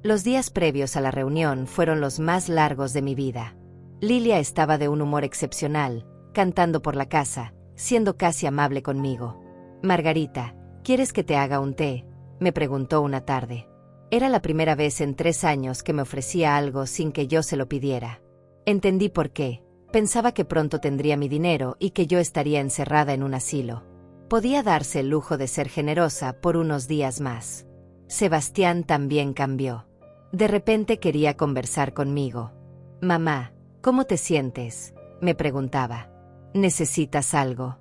Los días previos a la reunión fueron los más largos de mi vida. Lilia estaba de un humor excepcional, cantando por la casa, siendo casi amable conmigo. «Margarita, ¿quieres que te haga un té?», me preguntó una tarde. Era la primera vez en 3 años que me ofrecía algo sin que yo se lo pidiera. Entendí por qué. Pensaba que pronto tendría mi dinero y que yo estaría encerrada en un asilo. Podía darse el lujo de ser generosa por unos días más. Sebastián también cambió. De repente quería conversar conmigo. «Mamá, ¿cómo te sientes?», me preguntaba. «¿Necesitas algo?».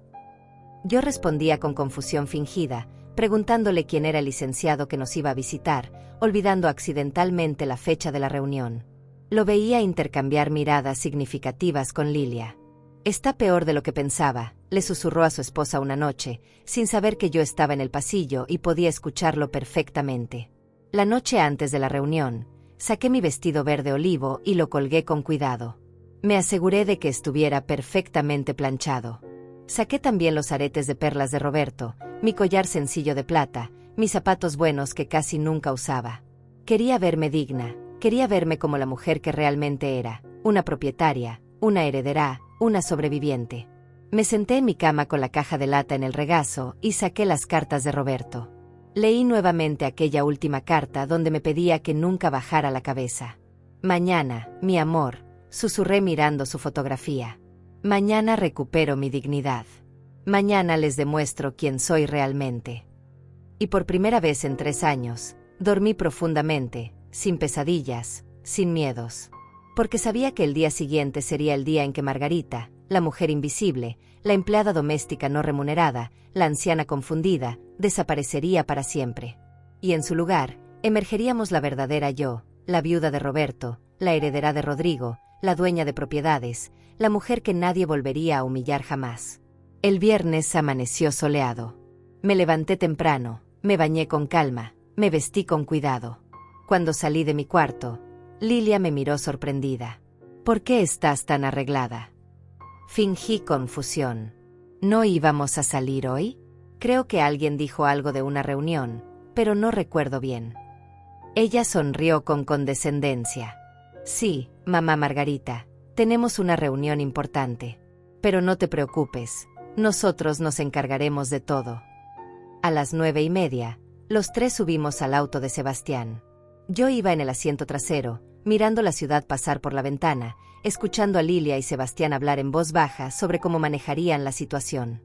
Yo respondía con confusión fingida, preguntándole quién era el licenciado que nos iba a visitar, olvidando accidentalmente la fecha de la reunión. Lo veía intercambiar miradas significativas con Lilia. «Está peor de lo que pensaba», le susurró a su esposa una noche, sin saber que yo estaba en el pasillo y podía escucharlo perfectamente. La noche antes de la reunión, saqué mi vestido verde olivo y lo colgué con cuidado. Me aseguré de que estuviera perfectamente planchado. Saqué también los aretes de perlas de Roberto, mi collar sencillo de plata, mis zapatos buenos que casi nunca usaba. Quería verme digna, quería verme como la mujer que realmente era, una propietaria, una heredera, una sobreviviente. Me senté en mi cama con la caja de lata en el regazo y saqué las cartas de Roberto. Leí nuevamente aquella última carta donde me pedía que nunca bajara la cabeza. «Mañana, mi amor», susurré mirando su fotografía. «Mañana recupero mi dignidad. Mañana les demuestro quién soy realmente». Y por primera vez en 3 años, dormí profundamente, sin pesadillas, sin miedos. Porque sabía que el día siguiente sería el día en que Margarita, la mujer invisible, la empleada doméstica no remunerada, la anciana confundida, desaparecería para siempre. Y en su lugar, emergeríamos la verdadera yo, la viuda de Roberto, la heredera de Rodrigo, la dueña de propiedades, la mujer que nadie volvería a humillar jamás. El viernes amaneció soleado. Me levanté temprano, me bañé con calma, me vestí con cuidado. Cuando salí de mi cuarto, Lilia me miró sorprendida. «¿Por qué estás tan arreglada?». Fingí confusión. «¿No íbamos a salir hoy?». Creo que alguien dijo algo de una reunión, pero no recuerdo bien. Ella sonrió con condescendencia. «Sí, mamá Margarita, Tenemos una reunión importante. Pero no te preocupes, nosotros nos encargaremos de todo. A las 9:30, los tres subimos al auto de Sebastián. Yo iba en el asiento trasero, mirando la ciudad pasar por la ventana, escuchando a Lilia y Sebastián hablar en voz baja sobre cómo manejarían la situación.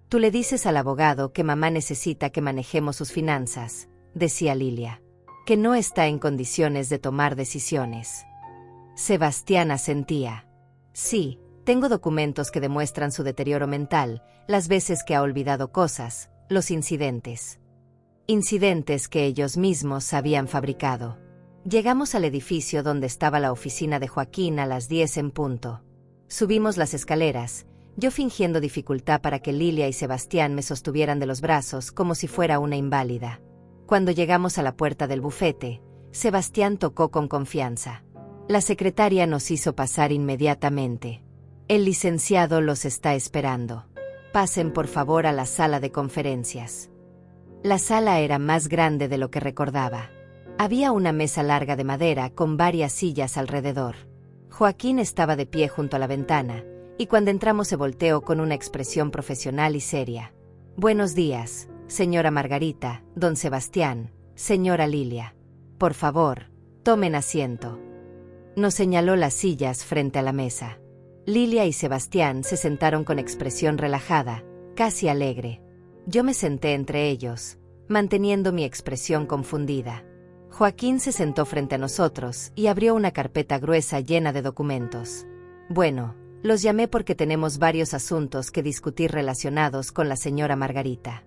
Tú le dices al abogado que mamá necesita que manejemos sus finanzas, decía Lilia, que no está en condiciones de tomar decisiones. Sebastián asentía. Sí, tengo documentos que demuestran su deterioro mental, las veces que ha olvidado cosas, los incidentes. Incidentes que ellos mismos habían fabricado. Llegamos al edificio donde estaba la oficina de Joaquín a las 10 en punto. Subimos las escaleras, yo fingiendo dificultad para que Lilia y Sebastián me sostuvieran de los brazos como si fuera una inválida. Cuando llegamos a la puerta del bufete, Sebastián tocó con confianza. La secretaria nos hizo pasar inmediatamente. El licenciado los está esperando. Pasen por favor a la sala de conferencias. La sala era más grande de lo que recordaba. Había una mesa larga de madera con varias sillas alrededor. Joaquín estaba de pie junto a la ventana, y cuando entramos se volteó con una expresión profesional y seria. Buenos días, señora Margarita, don Sebastián, señora Lilia. Por favor, tomen asiento. Nos señaló las sillas frente a la mesa. Lilia y Sebastián se sentaron con expresión relajada, casi alegre. Yo me senté entre ellos, manteniendo mi expresión confundida. Joaquín se sentó frente a nosotros y abrió una carpeta gruesa llena de documentos. Bueno, los llamé porque tenemos varios asuntos que discutir relacionados con la señora Margarita.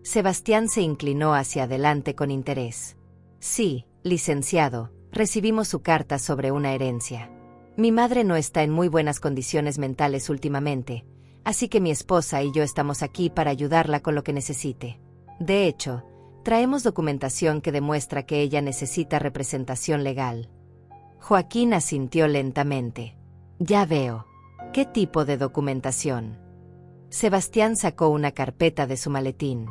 Sebastián se inclinó hacia adelante con interés. Sí, licenciado, recibimos su carta sobre una herencia. Mi madre no está en muy buenas condiciones mentales últimamente, así que mi esposa y yo estamos aquí para ayudarla con lo que necesite. De hecho, traemos documentación que demuestra que ella necesita representación legal. Joaquín asintió lentamente. Ya veo. ¿Qué tipo de documentación? Sebastián sacó una carpeta de su maletín.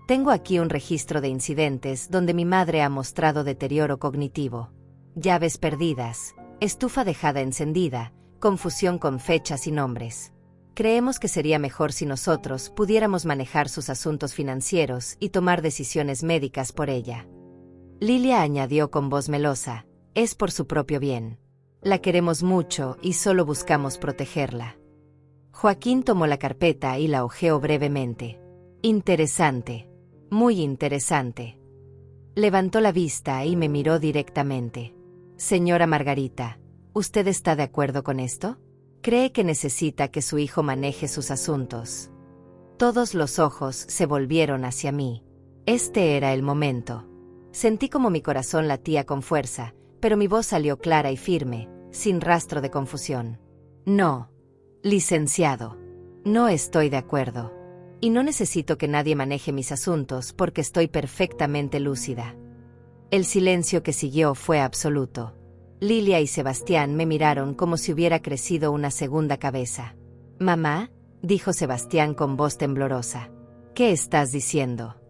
Tengo aquí un registro de incidentes donde mi madre ha mostrado deterioro cognitivo. Llaves perdidas, estufa dejada encendida, confusión con fechas y nombres. Creemos que sería mejor si nosotros pudiéramos manejar sus asuntos financieros y tomar decisiones médicas por ella. Lilia añadió con voz melosa, es por su propio bien. La queremos mucho y solo buscamos protegerla. Joaquín tomó la carpeta y la hojeó brevemente. Interesante. Muy interesante. Levantó la vista y me miró directamente. Señora Margarita, ¿usted está de acuerdo con esto? ¿Cree que necesita que su hijo maneje sus asuntos? Todos los ojos se volvieron hacia mí. Este era el momento. Sentí como mi corazón latía con fuerza, pero mi voz salió clara y firme, sin rastro de confusión. No, licenciado. No estoy de acuerdo. Y no necesito que nadie maneje mis asuntos porque estoy perfectamente lúcida. El silencio que siguió fue absoluto. Lilia y Sebastián me miraron como si hubiera crecido una segunda cabeza. «Mamá», dijo Sebastián con voz temblorosa. «¿Qué estás diciendo?»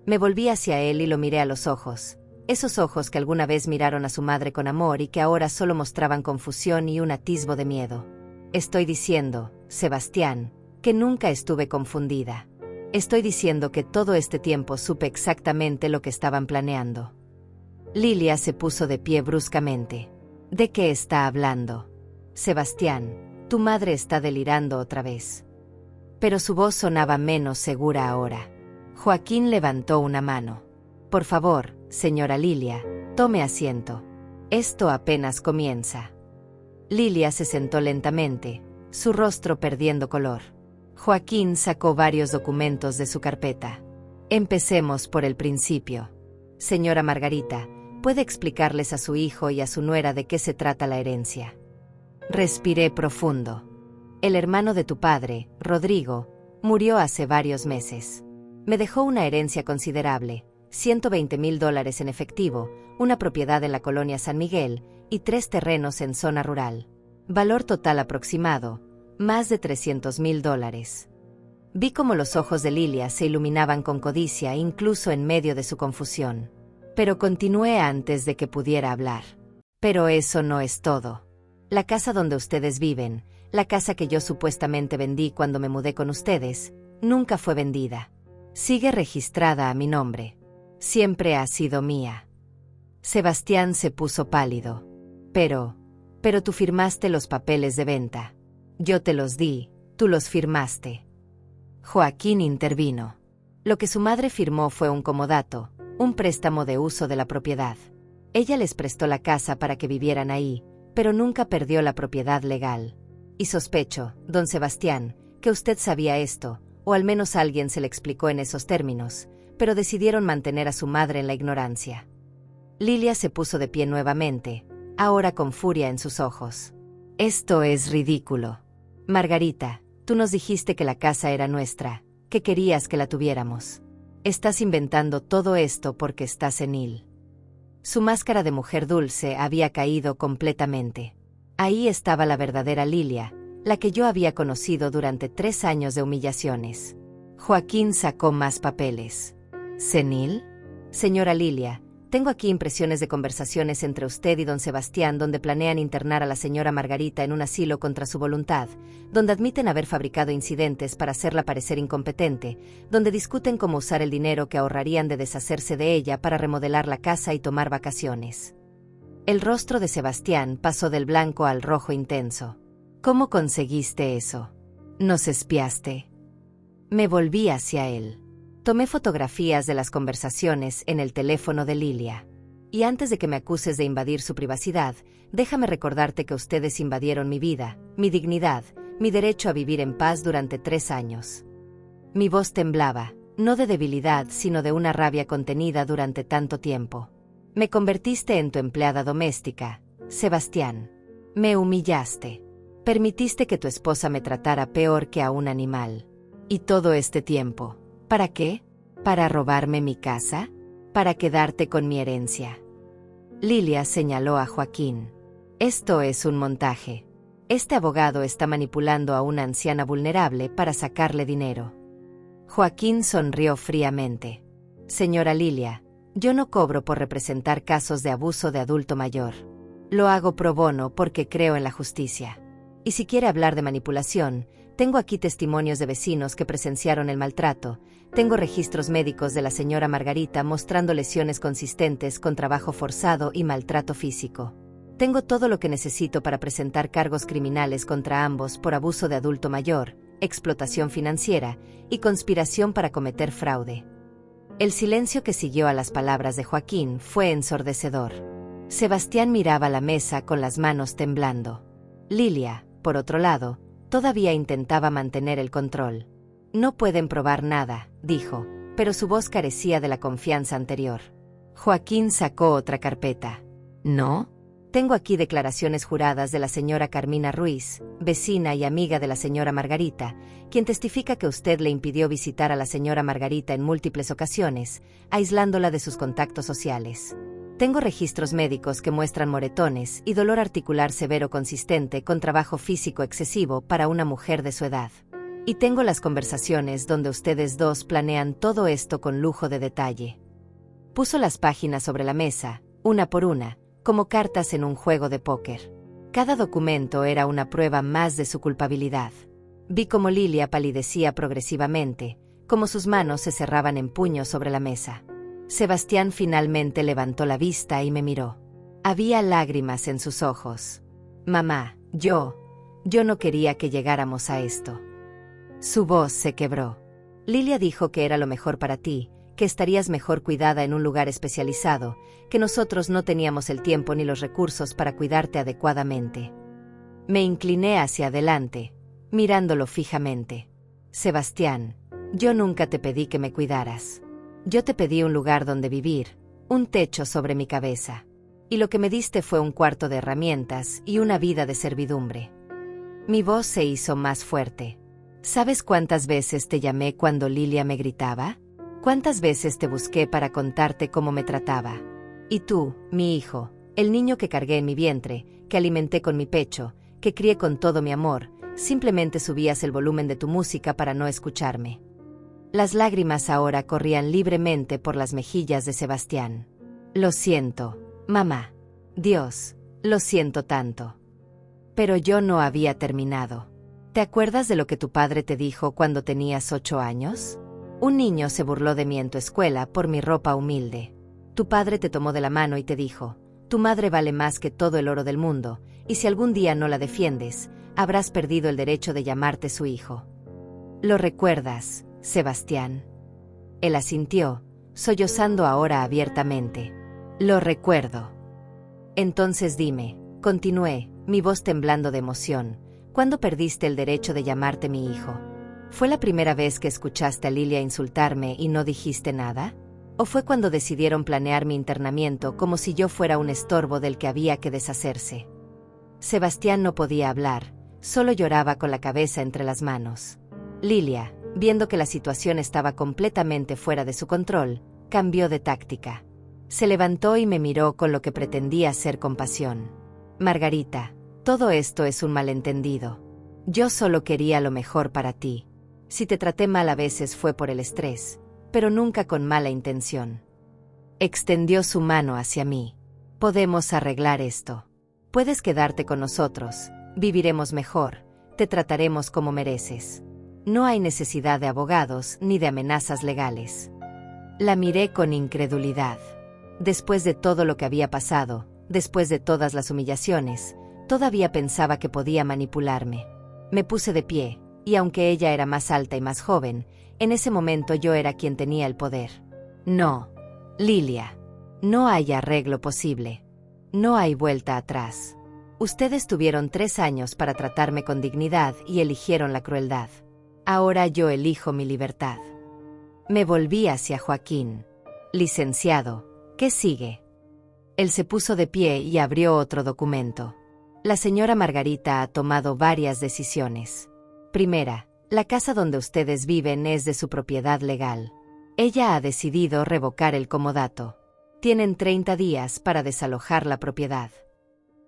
Me volví hacia él y lo miré a los ojos. Esos ojos que alguna vez miraron a su madre con amor y que ahora solo mostraban confusión y un atisbo de miedo. Estoy diciendo, Sebastián, que nunca estuve confundida. Estoy diciendo que todo este tiempo supe exactamente lo que estaban planeando. Lilia se puso de pie bruscamente. ¿De qué está hablando? Sebastián, tu madre está delirando otra vez. Pero su voz sonaba menos segura ahora. Joaquín levantó una mano. Por favor, señora Lilia, tome asiento. Esto apenas comienza. Lilia se sentó lentamente, su rostro perdiendo color. Joaquín sacó varios documentos de su carpeta. Empecemos por el principio. Señora Margarita, ¿puede explicarles a su hijo y a su nuera de qué se trata la herencia? Respiré profundo. El hermano de tu padre, Rodrigo, murió hace varios meses. Me dejó una herencia considerable, $120,000 en efectivo, una propiedad en la colonia San Miguel y 3 terrenos en zona rural. Valor total aproximado, más de $300,000. Vi cómo los ojos de Lilia se iluminaban con codicia incluso en medio de su confusión. Pero continué antes de que pudiera hablar. Pero eso no es todo. La casa donde ustedes viven, la casa que yo supuestamente vendí cuando me mudé con ustedes, nunca fue vendida. Sigue registrada a mi nombre. Siempre ha sido mía. Sebastián se puso pálido. Pero tú firmaste los papeles de venta. Yo te los di, tú los firmaste. Joaquín intervino. Lo que su madre firmó fue un comodato, un préstamo de uso de la propiedad. Ella les prestó la casa para que vivieran ahí, pero nunca perdió la propiedad legal. Y sospecho, don Sebastián, que usted sabía esto, o al menos alguien se le explicó en esos términos, pero decidieron mantener a su madre en la ignorancia. Lilia se puso de pie nuevamente, ahora con furia en sus ojos. Esto es ridículo. Margarita, tú nos dijiste que la casa era nuestra, que querías que la tuviéramos. Estás inventando todo esto porque estás senil. Su máscara de mujer dulce había caído completamente. Ahí estaba la verdadera Lilia, la que yo había conocido durante 3 años de humillaciones. Joaquín sacó más papeles. ¿Senil? Señora Lilia, tengo aquí impresiones de conversaciones entre usted y don Sebastián donde planean internar a la señora Margarita en un asilo contra su voluntad, donde admiten haber fabricado incidentes para hacerla parecer incompetente, donde discuten cómo usar el dinero que ahorrarían de deshacerse de ella para remodelar la casa y tomar vacaciones. El rostro de Sebastián pasó del blanco al rojo intenso. ¿Cómo conseguiste eso? ¿Nos espiaste? Me volví hacia él. Tomé fotografías de las conversaciones en el teléfono de Lilia. Y antes de que me acuses de invadir su privacidad, déjame recordarte que ustedes invadieron mi vida, mi dignidad, mi derecho a vivir en paz durante 3 años. Mi voz temblaba, no de debilidad, sino de una rabia contenida durante tanto tiempo. Me convertiste en tu empleada doméstica, Sebastián. Me humillaste. Permitiste que tu esposa me tratara peor que a un animal. Y todo este tiempo, ¿para qué? ¿Para robarme mi casa? ¿Para quedarte con mi herencia? Lilia señaló a Joaquín. Esto es un montaje. Este abogado está manipulando a una anciana vulnerable para sacarle dinero. Joaquín sonrió fríamente. Señora Lilia, yo no cobro por representar casos de abuso de adulto mayor. Lo hago pro bono porque creo en la justicia. Y si quiere hablar de manipulación, tengo aquí testimonios de vecinos que presenciaron el maltrato, tengo registros médicos de la señora Margarita mostrando lesiones consistentes con trabajo forzado y maltrato físico. Tengo todo lo que necesito para presentar cargos criminales contra ambos por abuso de adulto mayor, explotación financiera y conspiración para cometer fraude. El silencio que siguió a las palabras de Joaquín fue ensordecedor. Sebastián miraba la mesa con las manos temblando. Lilia, por otro lado, todavía intentaba mantener el control. No pueden probar nada, dijo, pero su voz carecía de la confianza anterior. Joaquín sacó otra carpeta. ¿No? Tengo aquí declaraciones juradas de la señora Carmina Ruiz, vecina y amiga de la señora Margarita, quien testifica que usted le impidió visitar a la señora Margarita en múltiples ocasiones, aislándola de sus contactos sociales. Tengo registros médicos que muestran moretones y dolor articular severo consistente con trabajo físico excesivo para una mujer de su edad. Y tengo las conversaciones donde ustedes dos planean todo esto con lujo de detalle. Puso las páginas sobre la mesa, una por una, como cartas en un juego de póker. Cada documento era una prueba más de su culpabilidad. Vi cómo Lilia palidecía progresivamente, cómo sus manos se cerraban en puños sobre la mesa. Sebastián finalmente levantó la vista y me miró. Había lágrimas en sus ojos. Mamá, yo no quería que llegáramos a esto. Su voz se quebró. Lilia dijo que era lo mejor para ti, que estarías mejor cuidada en un lugar especializado, que nosotros no teníamos el tiempo ni los recursos para cuidarte adecuadamente. Me incliné hacia adelante, mirándolo fijamente. Sebastián, yo nunca te pedí que me cuidaras. Yo te pedí un lugar donde vivir, un techo sobre mi cabeza. Y lo que me diste fue un cuarto de herramientas y una vida de servidumbre. Mi voz se hizo más fuerte. ¿Sabes cuántas veces te llamé cuando Lilia me gritaba? ¿Cuántas veces te busqué para contarte cómo me trataba? Y tú, mi hijo, el niño que cargué en mi vientre, que alimenté con mi pecho, que crié con todo mi amor, simplemente subías el volumen de tu música para no escucharme. Las lágrimas ahora corrían libremente por las mejillas de Sebastián. Lo siento, mamá. Dios, lo siento tanto. Pero yo no había terminado. ¿Te acuerdas de lo que tu padre te dijo cuando tenías 8 años? Un niño se burló de mí en tu escuela por mi ropa humilde. Tu padre te tomó de la mano y te dijo: tu madre vale más que todo el oro del mundo, y si algún día no la defiendes, habrás perdido el derecho de llamarte su hijo. ¿Lo recuerdas, Sebastián? Él asintió, sollozando ahora abiertamente. Lo recuerdo. Entonces dime, continué, mi voz temblando de emoción, ¿cuándo perdiste el derecho de llamarte mi hijo? ¿Fue la primera vez que escuchaste a Lilia insultarme y no dijiste nada? ¿O fue cuando decidieron planear mi internamiento como si yo fuera un estorbo del que había que deshacerse? Sebastián no podía hablar, solo lloraba con la cabeza entre las manos. Lilia, viendo que la situación estaba completamente fuera de su control, cambió de táctica. Se levantó y me miró con lo que pretendía ser compasión. Margarita, todo esto es un malentendido. Yo solo quería lo mejor para ti. Si te traté mal a veces fue por el estrés, pero nunca con mala intención. Extendió su mano hacia mí. Podemos arreglar esto. Puedes quedarte con nosotros, viviremos mejor, te trataremos como mereces. No hay necesidad de abogados ni de amenazas legales. La miré con incredulidad. Después de todo lo que había pasado, después de todas las humillaciones, todavía pensaba que podía manipularme. Me puse de pie, y aunque ella era más alta y más joven, en ese momento yo era quien tenía el poder. No, Lilia. No hay arreglo posible. No hay vuelta atrás. Ustedes tuvieron 3 años para tratarme con dignidad y eligieron la crueldad. Ahora yo elijo mi libertad. Me volví hacia Joaquín. Licenciado, ¿qué sigue? Él se puso de pie y abrió otro documento. La señora Margarita ha tomado varias decisiones. Primera, la casa donde ustedes viven es de su propiedad legal. Ella ha decidido revocar el comodato. Tienen 30 días para desalojar la propiedad.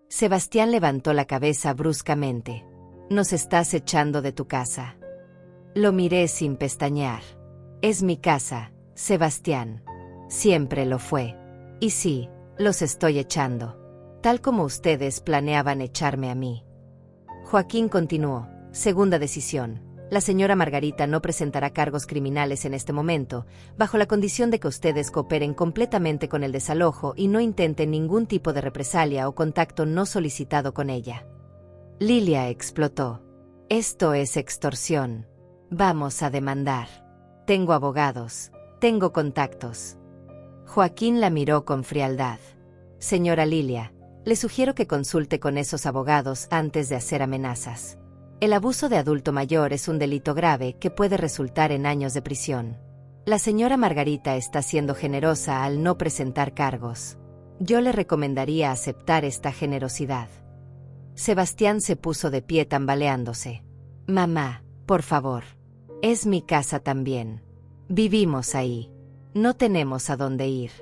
Sebastián levantó la cabeza bruscamente. Nos estás echando de tu casa. Lo miré sin pestañear. Es mi casa, Sebastián. Siempre lo fue. Y sí, los estoy echando. Tal como ustedes planeaban echarme a mí. Joaquín continuó. Segunda decisión. La señora Margarita no presentará cargos criminales en este momento, bajo la condición de que ustedes cooperen completamente con el desalojo y no intenten ningún tipo de represalia o contacto no solicitado con ella. Lilia explotó. Esto es extorsión. Vamos a demandar. Tengo abogados. Tengo contactos. Joaquín la miró con frialdad. Señora Lilia, le sugiero que consulte con esos abogados antes de hacer amenazas. El abuso de adulto mayor es un delito grave que puede resultar en años de prisión. La señora Margarita está siendo generosa al no presentar cargos. Yo le recomendaría aceptar esta generosidad. Sebastián se puso de pie tambaleándose. Mamá, por favor. Es mi casa también. Vivimos ahí. No tenemos a dónde ir.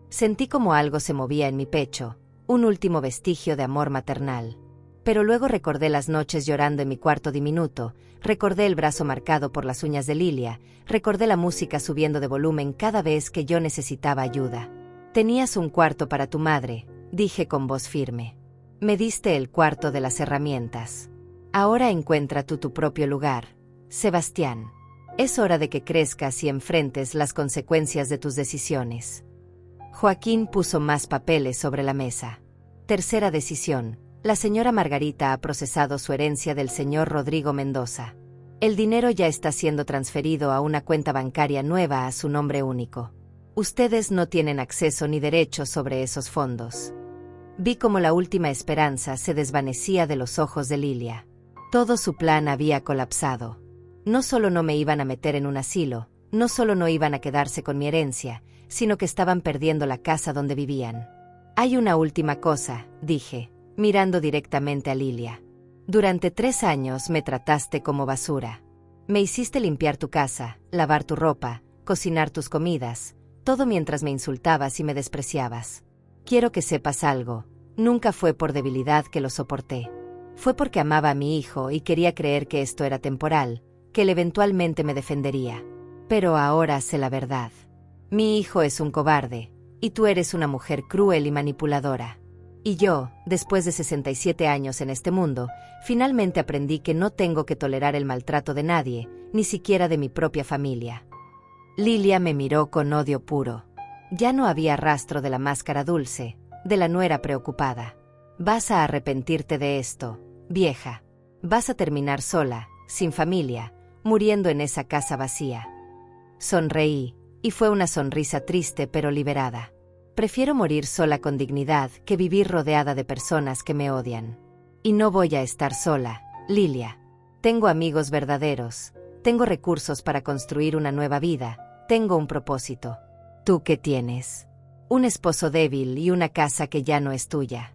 Sentí como algo se movía en mi pecho, un último vestigio de amor maternal. Pero luego recordé las noches llorando en mi cuarto diminuto, recordé el brazo marcado por las uñas de Lilia, recordé la música subiendo de volumen cada vez que yo necesitaba ayuda. Tenías un cuarto para tu madre, dije con voz firme. Me diste el cuarto de las herramientas. Ahora encuentra tú tu propio lugar, Sebastián. Es hora de que crezcas y enfrentes las consecuencias de tus decisiones. Joaquín puso más papeles sobre la mesa. Tercera decisión. La señora Margarita ha procesado su herencia del señor Rodrigo Mendoza. El dinero ya está siendo transferido a una cuenta bancaria nueva a su nombre único. Ustedes no tienen acceso ni derecho sobre esos fondos. Vi como la última esperanza se desvanecía de los ojos de Lilia. Todo su plan había colapsado. No solo no me iban a meter en un asilo, no solo no iban a quedarse con mi herencia, sino que estaban perdiendo la casa donde vivían. Hay una última cosa, dije, mirando directamente a Lilia. Durante 3 años me trataste como basura. Me hiciste limpiar tu casa, lavar tu ropa, cocinar tus comidas, todo mientras me insultabas y me despreciabas. Quiero que sepas algo, nunca fue por debilidad que lo soporté. Fue porque amaba a mi hijo y quería creer que esto era temporal, que él eventualmente me defendería. Pero ahora sé la verdad. Mi hijo es un cobarde, y tú eres una mujer cruel y manipuladora. Y yo, después de 67 años en este mundo, finalmente aprendí que no tengo que tolerar el maltrato de nadie, ni siquiera de mi propia familia. Lilia me miró con odio puro. Ya no había rastro de la máscara dulce, de la nuera preocupada. Vas a arrepentirte de esto, vieja. Vas a terminar sola, sin familia, muriendo en esa casa vacía. Sonreí, y fue una sonrisa triste pero liberada. Prefiero morir sola con dignidad que vivir rodeada de personas que me odian. Y no voy a estar sola, Lilia. Tengo amigos verdaderos, tengo recursos para construir una nueva vida, tengo un propósito. ¿Tú qué tienes? Un esposo débil y una casa que ya no es tuya.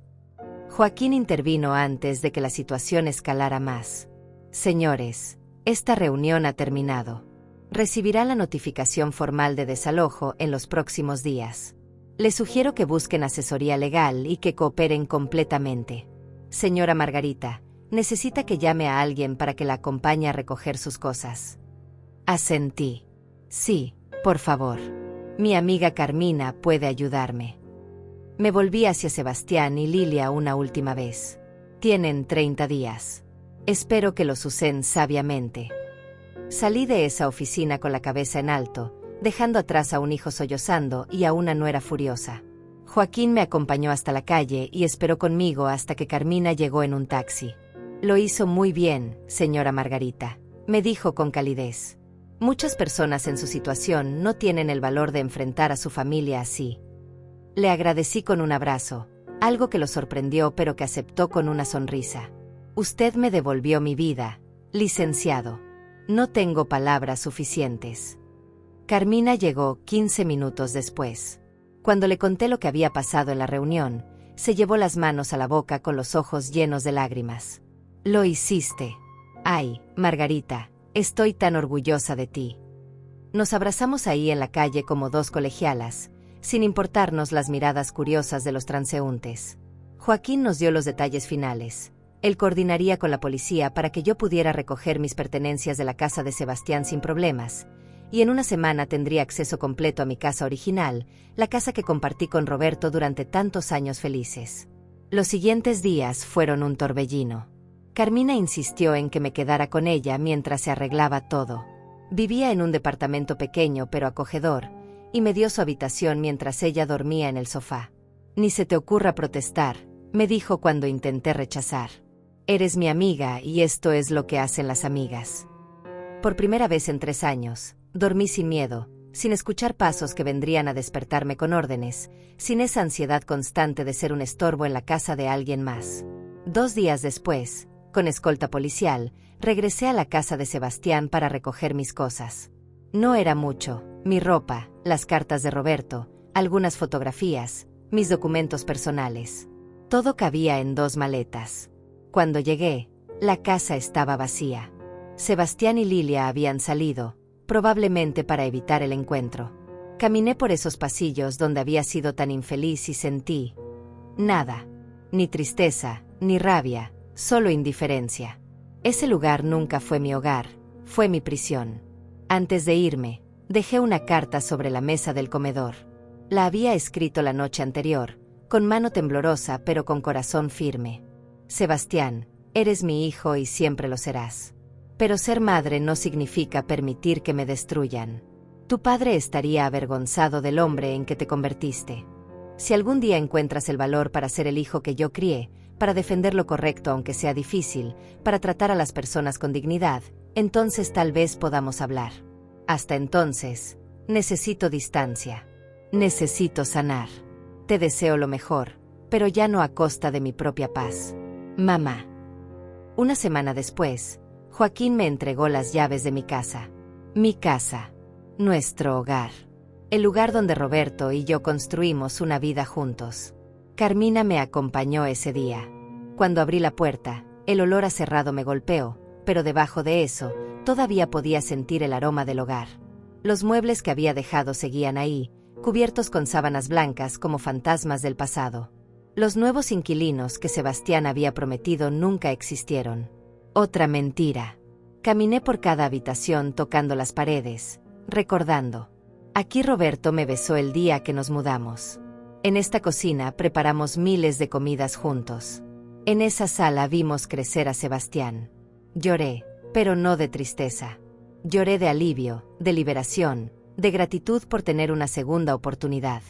Joaquín intervino antes de que la situación escalara más. Señores, esta reunión ha terminado. Recibirán la notificación formal de desalojo en los próximos días. Les sugiero que busquen asesoría legal y que cooperen completamente. Señora Margarita, necesita que llame a alguien para que la acompañe a recoger sus cosas. Asentí. Sí, por favor. Mi amiga Carmina puede ayudarme. Me volví hacia Sebastián y Lilia una última vez. Tienen 30 días. Espero que los usen sabiamente. Salí de esa oficina con la cabeza en alto, dejando atrás a un hijo sollozando y a una nuera furiosa. Joaquín me acompañó hasta la calle y esperó conmigo hasta que Carmina llegó en un taxi. Lo hizo muy bien, señora Margarita, me dijo con calidez. Muchas personas en su situación no tienen el valor de enfrentar a su familia así. Le agradecí con un abrazo, algo que lo sorprendió pero que aceptó con una sonrisa. Usted me devolvió mi vida, licenciado. No tengo palabras suficientes. Carmina llegó 15 minutos después. Cuando le conté lo que había pasado en la reunión, se llevó las manos a la boca con los ojos llenos de lágrimas. Lo hiciste. Ay, Margarita, estoy tan orgullosa de ti. Nos abrazamos ahí en la calle como dos colegialas, sin importarnos las miradas curiosas de los transeúntes. Joaquín nos dio los detalles finales. Él coordinaría con la policía para que yo pudiera recoger mis pertenencias de la casa de Sebastián sin problemas, y en una semana tendría acceso completo a mi casa original, la casa que compartí con Roberto durante tantos años felices. Los siguientes días fueron un torbellino. Carmina insistió en que me quedara con ella mientras se arreglaba todo. Vivía en un departamento pequeño pero acogedor, y me dio su habitación mientras ella dormía en el sofá. Ni se te ocurra protestar, me dijo cuando intenté rechazar. Eres mi amiga y esto es lo que hacen las amigas. Por primera vez en 3 años, dormí sin miedo, sin escuchar pasos que vendrían a despertarme con órdenes, sin esa ansiedad constante de ser un estorbo en la casa de alguien más. 2 días después, con escolta policial, regresé a la casa de Sebastián para recoger mis cosas. No era mucho, mi ropa, las cartas de Roberto, algunas fotografías, mis documentos personales. Todo cabía en 2 maletas. Cuando llegué, la casa estaba vacía. Sebastián y Lilia habían salido, probablemente para evitar el encuentro. Caminé por esos pasillos donde había sido tan infeliz y sentí nada, ni tristeza, ni rabia, solo indiferencia. Ese lugar nunca fue mi hogar, fue mi prisión. Antes de irme, dejé una carta sobre la mesa del comedor. La había escrito la noche anterior, con mano temblorosa pero con corazón firme. Sebastián, eres mi hijo y siempre lo serás. Pero ser madre no significa permitir que me destruyan. Tu padre estaría avergonzado del hombre en que te convertiste. Si algún día encuentras el valor para ser el hijo que yo crié, para defender lo correcto aunque sea difícil, para tratar a las personas con dignidad, entonces tal vez podamos hablar. Hasta entonces, necesito distancia. Necesito sanar. Te deseo lo mejor, pero ya no a costa de mi propia paz. Mamá. Una semana después, Joaquín me entregó las llaves de mi casa. Mi casa. Nuestro hogar. El lugar donde Roberto y yo construimos una vida juntos. Carmina me acompañó ese día. Cuando abrí la puerta, el olor a cerrado me golpeó, pero debajo de eso, todavía podía sentir el aroma del hogar. Los muebles que había dejado seguían ahí, cubiertos con sábanas blancas como fantasmas del pasado. Los nuevos inquilinos que Sebastián había prometido nunca existieron. Otra mentira. Caminé por cada habitación tocando las paredes, recordando. Aquí Roberto me besó el día que nos mudamos. En esta cocina preparamos miles de comidas juntos. En esa sala vimos crecer a Sebastián. Lloré, pero no de tristeza. Lloré de alivio, de liberación, de gratitud por tener una segunda oportunidad.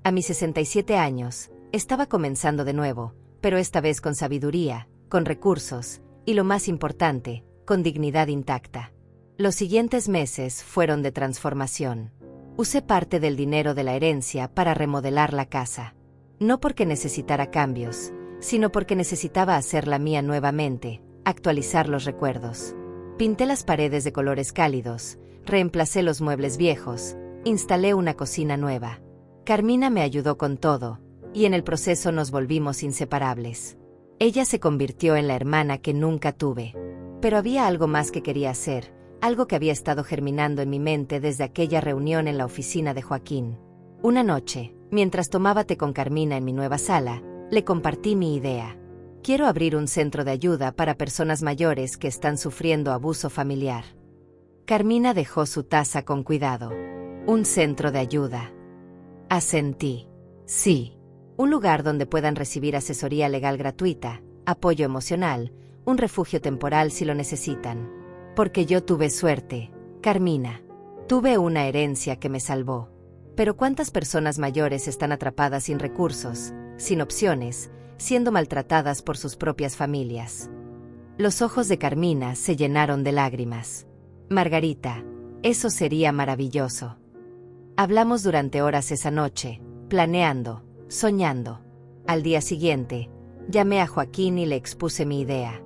A mis 67 años, estaba comenzando de nuevo, pero esta vez con sabiduría, con recursos, y lo más importante, con dignidad intacta. Los siguientes meses fueron de transformación. Usé parte del dinero de la herencia para remodelar la casa. No porque necesitara cambios, sino porque necesitaba hacerla mía nuevamente, actualizar los recuerdos. Pinté las paredes de colores cálidos, reemplacé los muebles viejos, instalé una cocina nueva. Carmina me ayudó con todo, y en el proceso nos volvimos inseparables. Ella se convirtió en la hermana que nunca tuve. Pero había algo más que quería hacer, algo que había estado germinando en mi mente desde aquella reunión en la oficina de Joaquín. Una noche, mientras tomaba té con Carmina en mi nueva sala, le compartí mi idea. Quiero abrir un centro de ayuda para personas mayores que están sufriendo abuso familiar. Carmina dejó su taza con cuidado. Un centro de ayuda. Asentí. Sí. Un lugar donde puedan recibir asesoría legal gratuita, apoyo emocional, un refugio temporal si lo necesitan. Porque yo tuve suerte, Carmina. Tuve una herencia que me salvó. Pero ¿cuántas personas mayores están atrapadas sin recursos, sin opciones, siendo maltratadas por sus propias familias? Los ojos de Carmina se llenaron de lágrimas. Margarita, eso sería maravilloso. Hablamos durante horas esa noche, planeando, soñando. Al día siguiente, llamé a Joaquín y le expuse mi idea.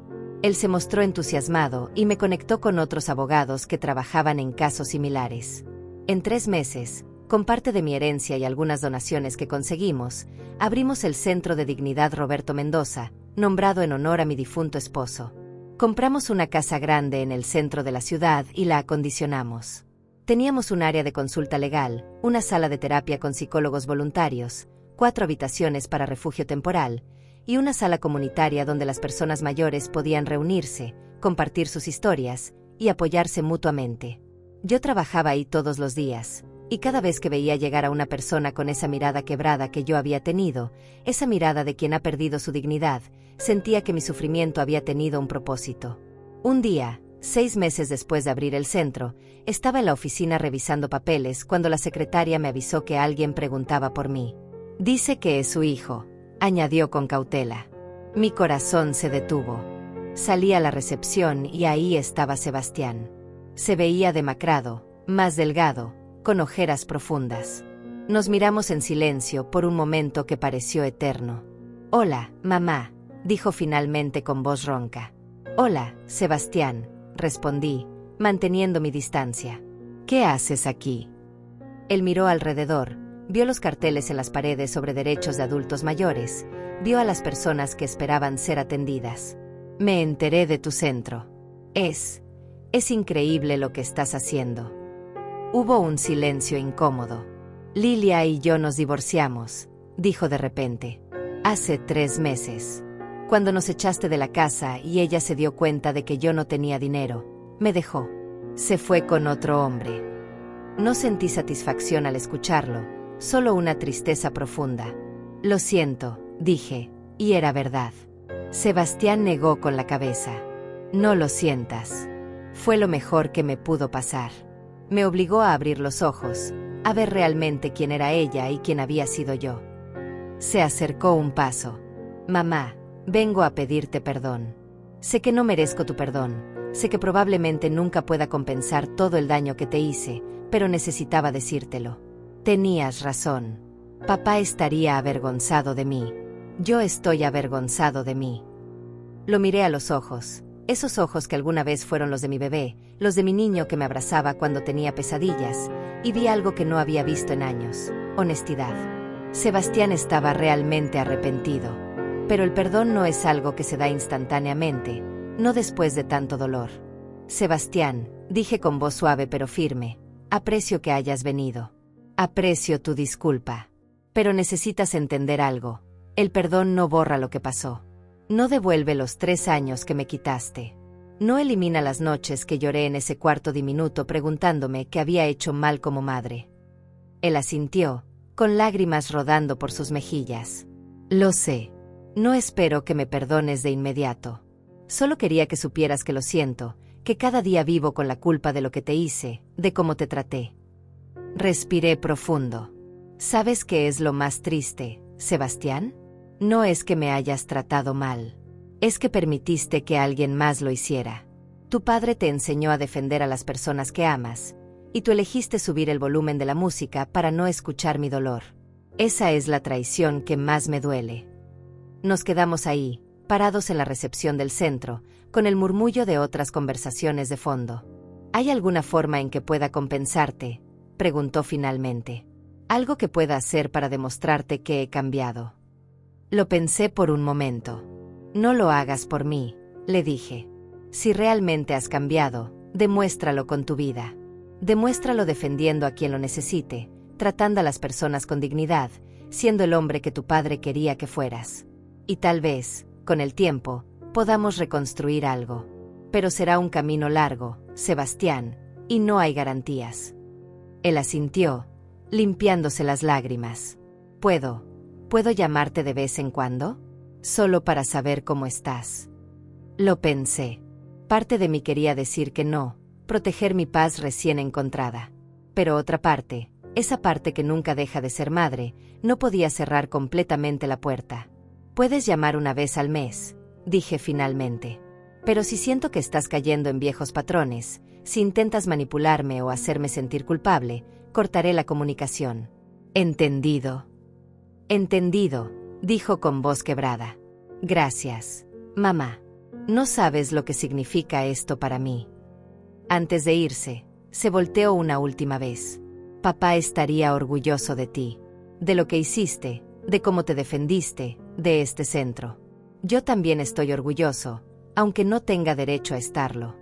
Él se mostró entusiasmado y me conectó con otros abogados que trabajaban en casos similares. En 3 meses, con parte de mi herencia y algunas donaciones que conseguimos, abrimos el Centro de Dignidad Roberto Mendoza, nombrado en honor a mi difunto esposo. Compramos una casa grande en el centro de la ciudad y la acondicionamos. Teníamos un área de consulta legal, una sala de terapia con psicólogos voluntarios, 4 habitaciones para refugio temporal, y una sala comunitaria donde las personas mayores podían reunirse, compartir sus historias y apoyarse mutuamente. Yo trabajaba ahí todos los días, y cada vez que veía llegar a una persona con esa mirada quebrada que yo había tenido, esa mirada de quien ha perdido su dignidad, sentía que mi sufrimiento había tenido un propósito. Un día, 6 meses después de abrir el centro, estaba en la oficina revisando papeles cuando la secretaria me avisó que alguien preguntaba por mí. Dice que es su hijo, añadió con cautela. Mi corazón se detuvo. Salí a la recepción y ahí estaba Sebastián. Se veía demacrado, más delgado, con ojeras profundas. Nos miramos en silencio por un momento que pareció eterno. Hola, mamá, dijo finalmente con voz ronca. Hola, Sebastián, respondí, manteniendo mi distancia. ¿Qué haces aquí? Él miró alrededor. Vio los carteles en las paredes sobre derechos de adultos mayores, vio a las personas que esperaban ser atendidas. Me enteré de tu centro. Es increíble lo que estás haciendo. Hubo un silencio incómodo. Lilia y yo nos divorciamos, dijo de repente. Hace 3 meses. Cuando nos echaste de la casa y ella se dio cuenta de que yo no tenía dinero, me dejó. Se fue con otro hombre. No sentí satisfacción al escucharlo. Solo una tristeza profunda. Lo siento, dije, y era verdad. Sebastián negó con la cabeza. No lo sientas. Fue lo mejor que me pudo pasar. Me obligó a abrir los ojos, a ver realmente quién era ella y quién había sido yo. Se acercó un paso. Mamá, vengo a pedirte perdón. Sé que no merezco tu perdón, sé que probablemente nunca pueda compensar todo el daño que te hice, pero necesitaba decírtelo. Tenías razón. Papá estaría avergonzado de mí. Yo estoy avergonzado de mí. Lo miré a los ojos, esos ojos que alguna vez fueron los de mi bebé, los de mi niño que me abrazaba cuando tenía pesadillas, y vi algo que no había visto en años: honestidad. Sebastián estaba realmente arrepentido. Pero el perdón no es algo que se da instantáneamente, no después de tanto dolor. Sebastián, dije con voz suave pero firme, aprecio que hayas venido. Aprecio tu disculpa. Pero necesitas entender algo. El perdón no borra lo que pasó. No devuelve los 3 años que me quitaste. No elimina las noches que lloré en ese cuarto diminuto preguntándome qué había hecho mal como madre. Él asintió, con lágrimas rodando por sus mejillas. Lo sé. No espero que me perdones de inmediato. Solo quería que supieras que lo siento, que cada día vivo con la culpa de lo que te hice, de cómo te traté. Respiré profundo. ¿Sabes qué es lo más triste, Sebastián? No es que me hayas tratado mal. Es que permitiste que alguien más lo hiciera. Tu padre te enseñó a defender a las personas que amas, y tú elegiste subir el volumen de la música para no escuchar mi dolor. Esa es la traición que más me duele. Nos quedamos ahí, parados en la recepción del centro, con el murmullo de otras conversaciones de fondo. ¿Hay alguna forma en que pueda compensarte?, preguntó finalmente. ¿Algo que pueda hacer para demostrarte que he cambiado? Lo pensé por un momento. No lo hagas por mí, le dije. Si realmente has cambiado, demuéstralo con tu vida. Demuéstralo defendiendo a quien lo necesite, tratando a las personas con dignidad, siendo el hombre que tu padre quería que fueras. Y tal vez, con el tiempo, podamos reconstruir algo. Pero será un camino largo, Sebastián, y no hay garantías. Él asintió, limpiándose las lágrimas. ¿Puedo llamarte de vez en cuando? Solo para saber cómo estás. Lo pensé. Parte de mí quería decir que no, proteger mi paz recién encontrada. Pero otra parte, esa parte que nunca deja de ser madre, no podía cerrar completamente la puerta. Puedes llamar una vez al mes, dije finalmente. Pero si siento que estás cayendo en viejos patrones, si intentas manipularme o hacerme sentir culpable, cortaré la comunicación. Entendido. Entendido, dijo con voz quebrada. Gracias, mamá. No sabes lo que significa esto para mí. Antes de irse, se volteó una última vez. Papá estaría orgulloso de ti, de lo que hiciste, de cómo te defendiste, de este centro. Yo también estoy orgulloso, aunque no tenga derecho a estarlo.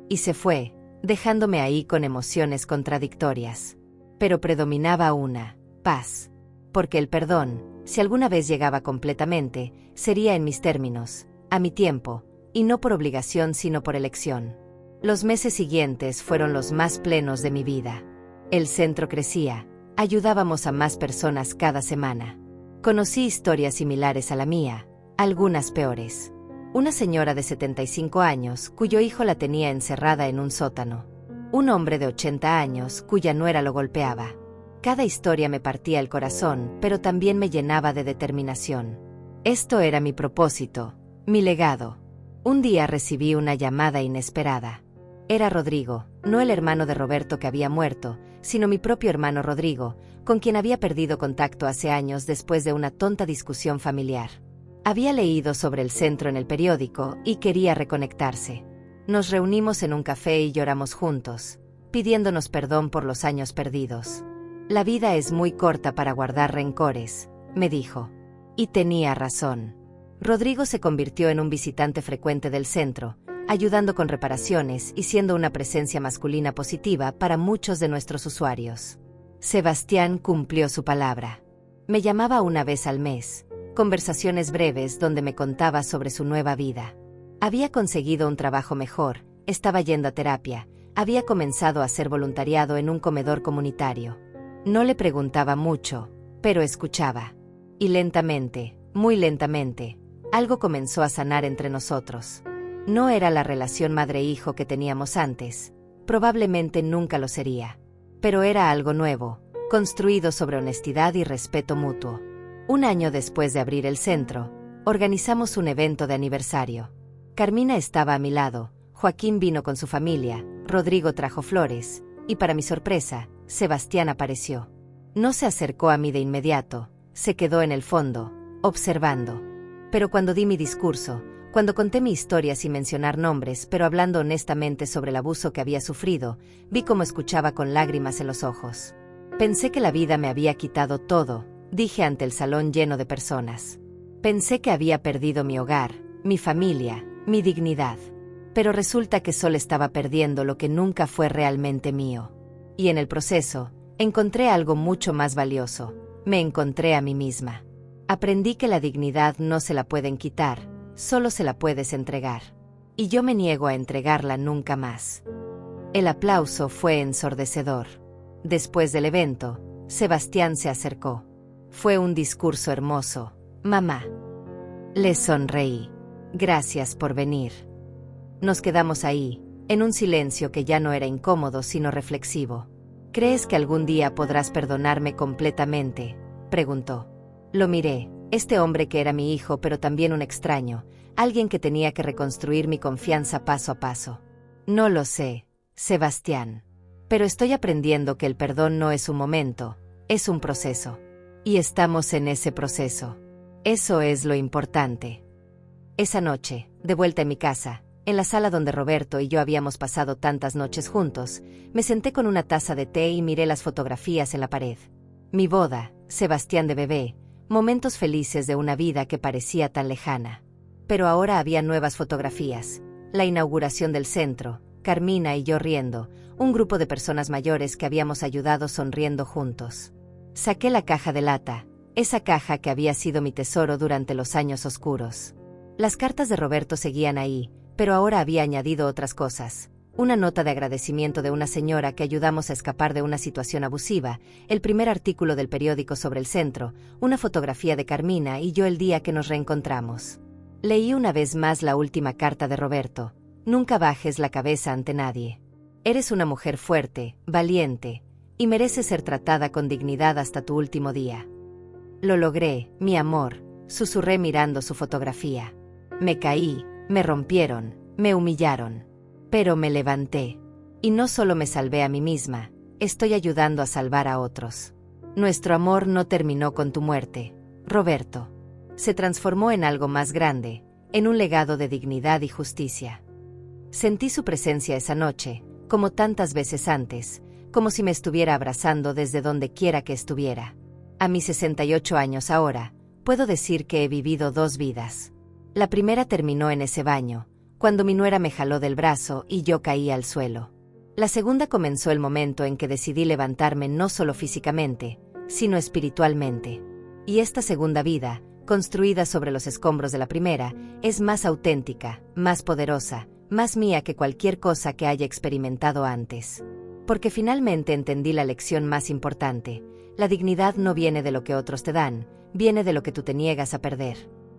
Y se fue, dejándome ahí con emociones contradictorias. Pero predominaba una paz. Porque el perdón, si alguna vez llegaba completamente, sería en mis términos, a mi tiempo, y no por obligación sino por elección. Los meses siguientes fueron los más plenos de mi vida. El centro crecía, ayudábamos a más personas cada semana. Conocí historias similares a la mía, algunas peores. Una señora de 75 años, cuyo hijo la tenía encerrada en un sótano. Un hombre de 80 años, cuya nuera lo golpeaba. Cada historia me partía el corazón, pero también me llenaba de determinación. Esto era mi propósito, mi legado. Un día recibí una llamada inesperada. Era Rodrigo, no el hermano de Roberto que había muerto, sino mi propio hermano Rodrigo, con quien había perdido contacto hace años después de una tonta discusión familiar. Había leído sobre el centro en el periódico y quería reconectarse. Nos reunimos en un café y lloramos juntos, pidiéndonos perdón por los años perdidos. La vida es muy corta para guardar rencores, me dijo. Y tenía razón. Rodrigo se convirtió en un visitante frecuente del centro, ayudando con reparaciones y siendo una presencia masculina positiva para muchos de nuestros usuarios. Sebastián cumplió su palabra. Me llamaba una vez al mes, conversaciones breves donde me contaba sobre su nueva vida. Había conseguido un trabajo mejor, estaba yendo a terapia, había comenzado a hacer voluntariado en un comedor comunitario. No le preguntaba mucho, pero escuchaba. Y lentamente, muy lentamente, algo comenzó a sanar entre nosotros. No era la relación madre-hijo que teníamos antes, probablemente nunca lo sería. Pero era algo nuevo, construido sobre honestidad y respeto mutuo. Un año después de abrir el centro, organizamos un evento de aniversario. Carmina estaba a mi lado, Joaquín vino con su familia, Rodrigo trajo flores, y para mi sorpresa, Sebastián apareció. No se acercó a mí de inmediato, se quedó en el fondo, observando. Pero cuando di mi discurso, cuando conté mi historia sin mencionar nombres, pero hablando honestamente sobre el abuso que había sufrido, vi cómo escuchaba con lágrimas en los ojos. Pensé que la vida me había quitado todo, dije ante el salón lleno de personas. Pensé que había perdido mi hogar, mi familia, mi dignidad. Pero resulta que solo estaba perdiendo lo que nunca fue realmente mío. Y en el proceso, encontré algo mucho más valioso. Me encontré a mí misma. Aprendí que la dignidad no se la pueden quitar, solo se la puedes entregar. Y yo me niego a entregarla nunca más. El aplauso fue ensordecedor. Después del evento, Sebastián se acercó. Fue un discurso hermoso, mamá. Le sonreí. Gracias por venir. Nos quedamos ahí, en un silencio que ya no era incómodo sino reflexivo. ¿Crees que algún día podrás perdonarme completamente?, preguntó. Lo miré, este hombre que era mi hijo pero también un extraño, alguien que tenía que reconstruir mi confianza paso a paso. No lo sé, Sebastián. Pero estoy aprendiendo que el perdón no es un momento, es un proceso. Y estamos en ese proceso. Eso es lo importante. Esa noche, de vuelta en mi casa, en la sala donde Roberto y yo habíamos pasado tantas noches juntos, me senté con una taza de té y miré las fotografías en la pared. Mi boda, Sebastián de bebé, momentos felices de una vida que parecía tan lejana. Pero ahora había nuevas fotografías. La inauguración del centro, Carmina y yo riendo, un grupo de personas mayores que habíamos ayudado sonriendo juntos. Saqué la caja de lata, esa caja que había sido mi tesoro durante los años oscuros. Las cartas de Roberto seguían ahí, pero ahora había añadido otras cosas. Una nota de agradecimiento de una señora que ayudamos a escapar de una situación abusiva, el primer artículo del periódico sobre el centro, una fotografía de Carmina y yo el día que nos reencontramos. Leí una vez más la última carta de Roberto. Nunca bajes la cabeza ante nadie. Eres una mujer fuerte, valiente, y mereces ser tratada con dignidad hasta tu último día. Lo logré, mi amor, susurré mirando su fotografía. Me caí, me rompieron, me humillaron. Pero me levanté. Y no solo me salvé a mí misma, estoy ayudando a salvar a otros. Nuestro amor no terminó con tu muerte, Roberto. Se transformó en algo más grande, en un legado de dignidad y justicia. Sentí su presencia esa noche, como tantas veces antes, como si me estuviera abrazando desde donde quiera que estuviera. A mis 68 años ahora, puedo decir que he vivido dos vidas. La primera terminó en ese baño, cuando mi nuera me jaló del brazo y yo caí al suelo. La segunda comenzó el momento en que decidí levantarme no solo físicamente, sino espiritualmente. Y esta segunda vida, construida sobre los escombros de la primera, es más auténtica, más poderosa, más mía que cualquier cosa que haya experimentado antes. Porque finalmente entendí la lección más importante: la dignidad no viene de lo que otros te dan, viene de lo que tú te niegas a perder.